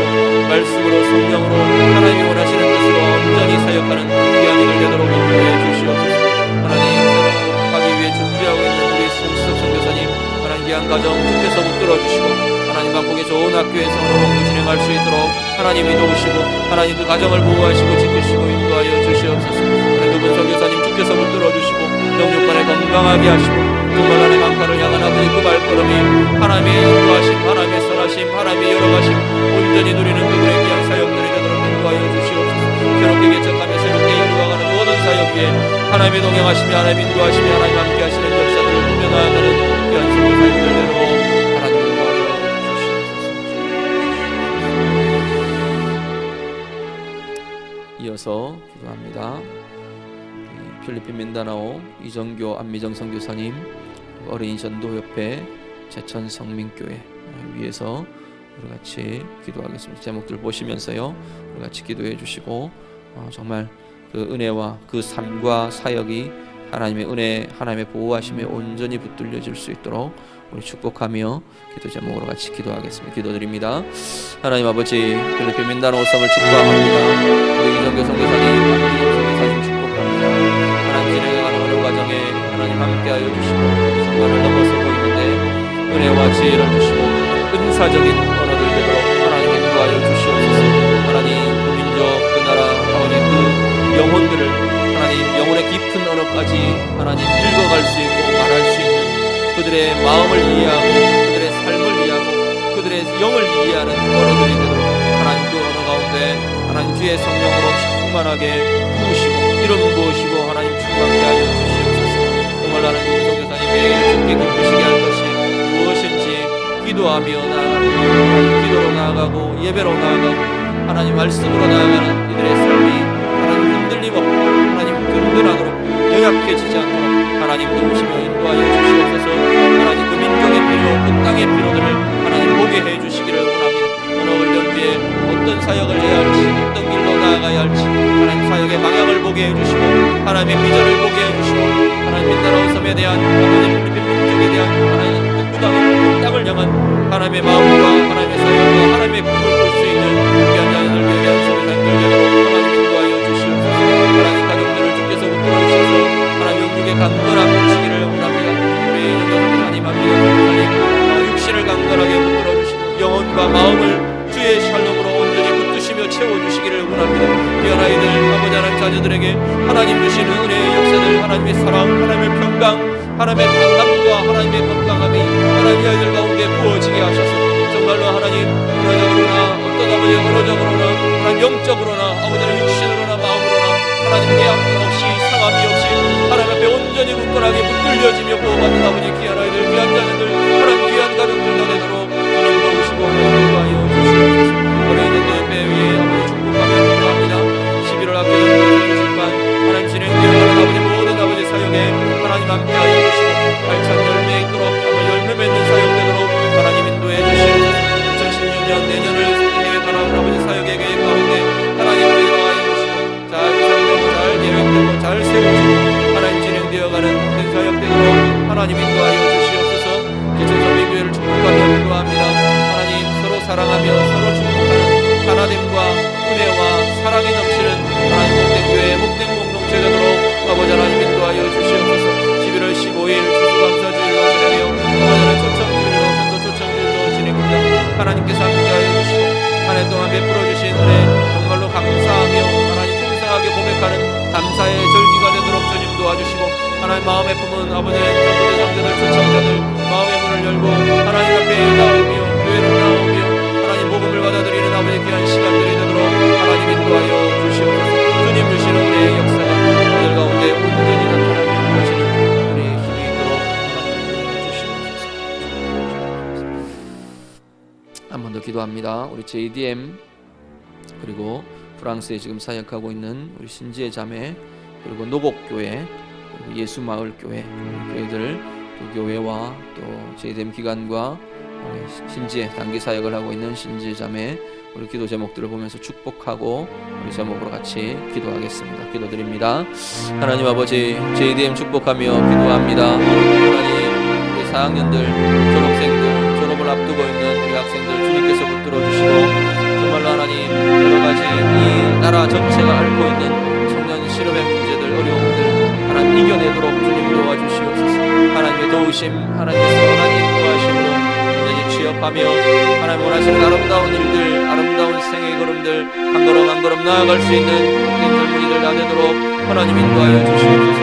Speaker 1: 말씀으로 성령으로 하나님이 원하시는 뜻으로 온전히 사역하는 귀한 이들 되도록 인도해 주시옵소서. 하나님 새로 가기 위해 준비하고 있는 우리 손수섭 선교사님 하나님 귀한 가정 주께서 붙들어 주시고 하나님 바쁘게 좋은 학교에서 공부 진행할 수 있도록 하나님이 도우시고 하나님 그 가정을 보호하시고 지키시고 인도하여 주시옵소서. 우리 두분 선교사님 주께서 붙들어 주시고 영육간에 건강하게 하시고 정말 하나님 강가를 향한 아버지 그 발걸음이 하나님의 인도하심, 하나님의 선하심, 하나님의 열어가심 온전히 누리는 그분의 귀한 사역들이 되도록 인도하여 주시옵소서. 새롭게 개척하며 새롭게 이루어가는 모든 사역 위에 하나님의 동행하시며 하나님 인도하시며 하나님 함께 하시는 역사들을 보며 나아가는 귀한 선교사님들 되도록 하나님 인도하여 주시옵소서. 이어서 기도합니다. 필리핀 민다나오 이정교 안미정 선교사님, 어린이 전도협회 제천 성민교회 위해서 우리 같이 기도하겠습니다. 제목들 보시면서요 우리 같이 기도해 주시고 정말 그 은혜와 그 삶과 사역이 하나님의 은혜, 하나님의 보호하심에 온전히 붙들려질 수 있도록 우리 축복하며 기도 제목으로 같이 기도하겠습니다. 기도드립니다. 하나님 아버지, 필리핀 민다나오 섬을 축복합니다. 우리 이정교 선교사님, 안미정 선교사님 축복합니다. 하나님 진행하는 어느 과정에 하나님 함께하여 주시고 순간을 넘어서고 있는데 은혜와 지혜를 주시고 은사적인 언어들 되도록 하나님 인도하여 주시옵소서. 하나님 그 민족, 그 나라, 아버지 그 영혼들을 하나님 영혼의 깊은 언어까지 하나님 읽어갈 수 있고 말할 수 있는 그들의 마음을 이해하고 그들의 삶을 이해하고 그들의 영을 이해하는 언어들이 되도록 하나님 그 언어 가운데 하나님 주의 성령으로 충만하게 부으시고 이름 부으시고 하나님 충만케 하여 주시옵소서. 정말 하나님 선교사님의 주께 기쁘시게 할 것이 무엇인지 기도하며 나아가고 기도로 나아가고 예배로 나아가고 하나님 말씀으로 나아가는 이들의 삶이 하나님 흔들림 없고 하나님 든든하도록 연약해지지 않도록 하나님 도우시며 인도하여 주시옵소서. 하나님 그 민족의 필요, 그 땅의 필요들을 하나님 보게 해주시기를 원합니다. 어느 훈련 뒤에 어떤 사역을 해야 할지, 어떤 길로 나아가야 할지 하나님 사역의 방향을 보게 해주시고 하나님의 비전을 보게 해주시고 하나님 민다나오 섬에 대한 아버지 필리핀 민족에 대한 하나님 그 땅을 향한 하나님의 마음과 하나님의 사역과 하나님의 꿈을 볼 수 있는 귀한 자녀들 위한 선교사님들 되도록 하나님 인도하여 주시옵소서. 하나님 가족들을 주께서 붙들어 주셔서 하나님 영육의 강건함 주시기를 원합니다. 우리 선교사님, 안미정 선교사님 육신을 강건하게 붙들어 주시고 영혼과 마음을 주의 샬롬으로 온전히 붙드시며 채워주시기를 원합니다. 귀한 아이들, 아버지 하나님 자녀들에게 하나님 주시는 은혜의 역사들, 하나님의 사랑, 하나님의 평강, 하나님의 강함과 하나님의 건강함이 하나님의 아이들 가운데 부어지게 하셔서 정말로 하나님 문화적으로나 어떤 아버지 언어적으로나 하나님 영적으로나 아버지는 육신으로나 마음으로나 하나님 깨함 없이 상함이 없이 하나님 앞에 온전히 굳건하게 붙들려지며 보호받는 아버지 귀한 아이들, 귀한 자녀들, 하나님 귀한 가족들도 되도록 주님 도우시고 인도하여 주시옵소서. 어린이 전도협회 위에 아버지 축복하며 기도합니다. 11월 학교 전도에서 주실만 하나님 진행되어가는 아버지 모든 아버지 사역에 하나님 함께하여 주시고 알찬 열매 있도록 열매 맺는 사역 되도록 하나님 인도해 주시옵소서. 2016년 내년을 계획하는 아버지 사역의 계획 가운데 하나님 인도하여 주시고 잘 구성되고 잘 계획되고 잘 세우시고 하나님 하나님 인도하여 주시옵소서. 기초성민교회를 축복하며 기도합니다. 하나님 서로 사랑하며 서로 축복하는 하나됨과 은혜와 사랑이 넘치는 하나님 목된교회 목된 공동체 되도록 아버지 하나님 인도하여 주시옵소서. 11월 15일 추수감사주일로 지내며 아버지는 초청주일로 전도 초청주일로 진행합니다. 하나님께서 함께하여 주시고 한 해 동안 베풀어 주신 은혜 정말로 감사하며 하나님 풍성하게 고백하는 감사의 절기가 되도록 주님 도와주시고 하나님 마음에 품은 아버지의 전도대장자들 초청자들 마음의 문을 열고 하나님 앞에 나오며 교회로 나오며 하나님 복음을 받아들이는 아버지의 귀한 시간들이 되도록 하나님 인도하여 주시옵소서. 주님 주시는 은혜의 역사가 오늘 가운데 온전히 나타나며 하시는 은혜의 힘이 있도록 하나님 주시옵소서. 한 번 더 기도합니다. 우리 JDM 그리고 프랑스에 지금 사역하고 있는 우리 신지의 자매 그리고 노곡교회 그리고 예수마을교회 교회들 두 교회와 또 JDM 기관과 신지의 단기 사역을 하고 있는 신지의 자매 우리 기도 제목들을 보면서 축복하고 우리 제목으로 같이 기도하겠습니다. 기도드립니다. 하나님 아버지 JDM 축복하며 기도합니다. 하나님 우리 4학년들 졸업생들 졸업을 앞두고 있는 우리 학생들 주님께서 붙들어 주시고 정말로 하나님 여러가지 이 나라 전체가 앓고 있는 청년 실업의 문제들 어려움들 하나님 이겨내도록 주님 도와주시옵소서. 하나님의 도우심 하나님의 선한 인도하심으로 완전히 취업하며 하나님 원하시는 아름다운 일들 아름다운 생의 걸음들 한 걸음 한 걸음 나아갈 수 있는 모든 젊은이들 다 되도록 하나님 인도하여 주시옵소서.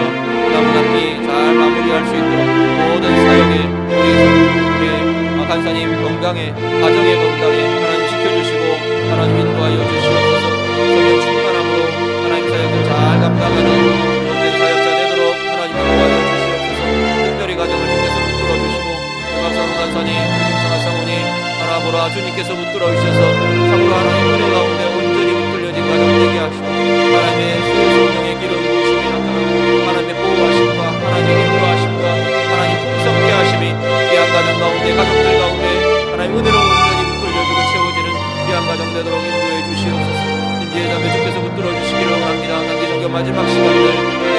Speaker 1: 남은 학기 잘 마무리할 수 있도록 모든 사역에 우리 간사님 건강에 가정의 건강에 하나님 지켜주시고 하나님 인도하여 주시옵소서. 성령 충만함으로 하나님 사역을 잘 감당하는 모든 사역자 되도록 하나님 인도하여 주시옵소서. 특별히 가정을 주께서 붙들어 주시고 박상훈 간사님 김성아 사모님 하나 보라 주님께서 붙들어 주셔서 참으로 하나님 은혜 가운데 온전히 붙들려진 가정 되게 하시고 하나님의 성령의 기름 부으심이 나타나고 하나님의 보호하심과 하나님의 인도하심과 하나님 풍성케 하심이 귀한 가정 가운데 가족들 가운데 하나님 은혜로 온전히 붙들려주고 채워지는 귀한 가정 되도록 인도해 주시옵소서. 신지의 자매 주께서 붙들어 주시기를 원합니다. 단기 종교 마지막 시간들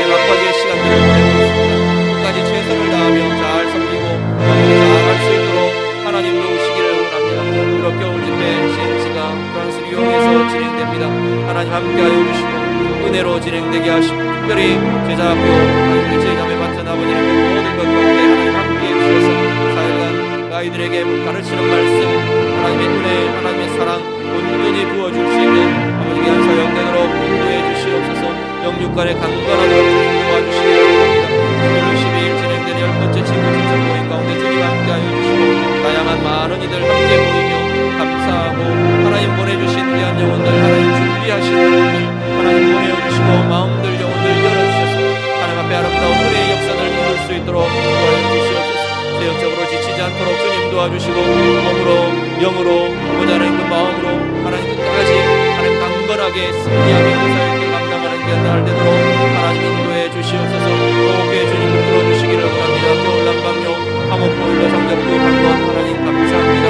Speaker 1: 각가지의 시간들을 보내고 있습니다. 끝까지 최선을 다하며 잘 섬기고 잘 할 수 있도록 하나님 도우시기를 원합니다. 유럽 겨울 집회 CNC가 프랑스 리옹에서 진행됩니다. 하나님 함께하여 주시고 은혜로 진행되게 하시고 특별히 제자학교 우리 제자매 맡은 아버지의 모든 것 가운데 하나님 함께해 주셔서 4일간 아이들에게 가르치는 말씀 하나님의 은혜 하나님의 사랑 온전히 부어줄 수 있는 아버지의 한 사역 되도록 인도해 주시옵소서. 영육간의 강건하도록 주님 도와주시기를 원합니다. 11월 12일 진행되는 10번째 친구 추천 모임 가운데 주님 함께하여 주시고 다양한 많은 이들 함께 모이며 감사하고 하나님 보내주신 귀한 영혼들 하나님 준비하신 영혼들 하나님 보내주시고 마음들 영혼들 열어주셔서 하나님 앞에 아름다운 은혜의 역사를 이룰 수 있도록 도와주시옵소서. 세역적으로 지치지 않도록 주님 도와주시고 몸으로 영으로 보자는 그 마음으로 하나님 끝까지 하나님 강건하게 승리하며 사역을 감당하는 날 되도록 하나님 인도해 주시옵소서. 교회 주님 붙들어 주시기를 원합니다. 겨울 난방료 화목보일러 장작구 한번 하나님 감사합니다.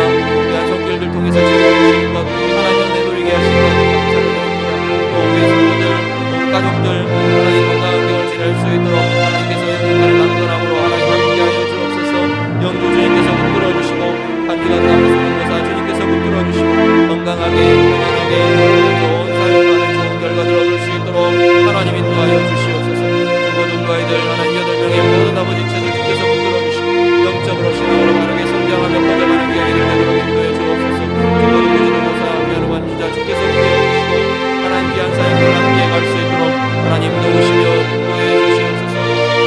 Speaker 1: 귀한 손길들 통해서 채워주시는 것 하나님 은혜 누리게 하신 것 감사드립니다. 또 교회 성도들 가족들 하나님 건강한 겨울 지낼 수 있도록 하나님께서 영육간의 강건함으로 하나님 함께하여 주옵소서. 영주 주님께서 붙들어 주시고 한 주간 남은 수능고사 주님께서 붙들어 주시고 건강하게 편안하게 좋은 사역하는 좋은 결과들 얻을 수 있도록 하나님 인도하여 주시옵소서. 모든 아이들 하나님 8명의 모든 아버지 체들 주께서 붙들어 주시고 영적으로 신앙으로 바르게 성장하며 커져가는 귀한 이들 되도록 인도해 주옵소서. 모든 수능고사 여러분 주자 주께서 붙들어 주시고 하나님 귀한 사역을 함께 갈 수 있도록 하나님 도우시며 인도해 주시옵소서.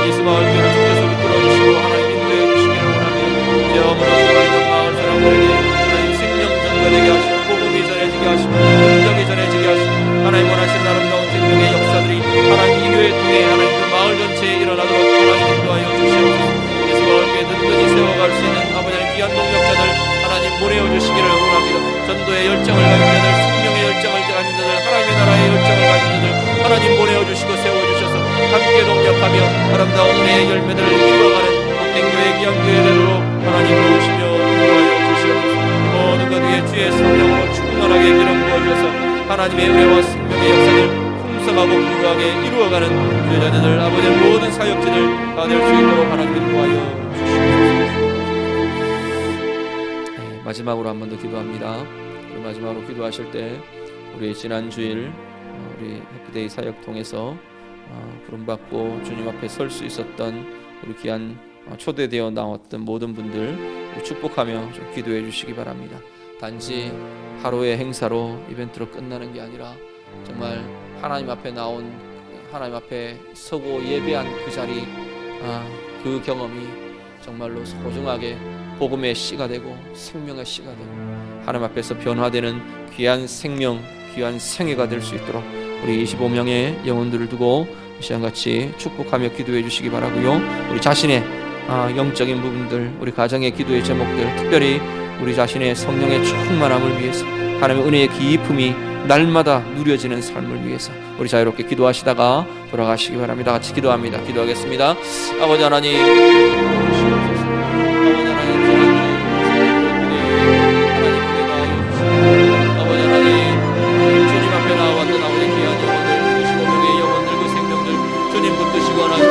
Speaker 1: 예수마을교회를 주께서 붙들어 주시고 하나님 인도해 주시기를 원합니다. 제어문을 주관하는 마을 사람들에게 하나님 생명 전도되게 하시고 복음이 전해지게 하시고 능력이 전해지게 하시고 하나님 원하시는 아름다운 생명의 역사들이 하나님 이 교회 통해 하나님 그 마을 전체에 일어나도록 하나님 인도하여 주시옵소서. 예수마을교회 든든히 세워갈 수 있는 아버지의 귀한 동력자들 하나님 보내어 주시기를 원합니다. 전도의 열정을 가진 자들 생명의 열정을 가진 자들 하나님의 나라의 열정을 가진 자들 하나님 보내어 주시고 세워주셔서 함께 동력하며 아름다운 은혜의 열매들을 이루어가는 복된교회 귀한 교회들로 하나님 도우시며 인도하여 주시옵소서. 모든 것 위에 주의 성령으로 충만하게 기름 부어주셔서 하나님의 은혜와 생명의 역사들 풍성하고 풍부하게 이루어가는 제자들 아버지의 모든 사역지들 다 될 수 있도록 하나님 인도하여 주시옵소서. 마지막으로 한 번 더 기도합니다. 우리 마지막으로 기도하실 때 우리 지난 주일 우리 해피데이 사역 통해서 부름받고 주님 앞에 설 수 있었던 우리 귀한 초대되어 나왔던 모든 분들 축복하며 좀 기도해 주시기 바랍니다. 단지 하루의 행사로 이벤트로 끝나는 게 아니라 정말 하나님 앞에 나온, 하나님 앞에 서고 예배한 그 자리, 그 경험이 정말로 소중하게 복음의 씨가 되고 생명의 씨가 되고 하나님 앞에서 변화되는 귀한 생명, 귀한 생애가 될 수 있도록 우리 25명의 영혼들을 두고 이 시간같이 축복하며 기도해 주시기 바라고요. 우리 자신의 영적인 부분들, 우리 가정의 기도의 제목들, 특별히 우리 자신의 성령의 충만함을 위해서, 하나님의 은혜의 기품이 날마다 누려지는 삶을 위해서 우리 자유롭게 기도하시다가 돌아가시기 바랍니다. 같이 기도합니다. 기도하겠습니다. 아버지 하나님, 아버지 하나님, 주님 앞에 나왔던 아버지 귀한 영혼들, 25명의 영혼들, 그 생명들 주님 붙드시고 하나님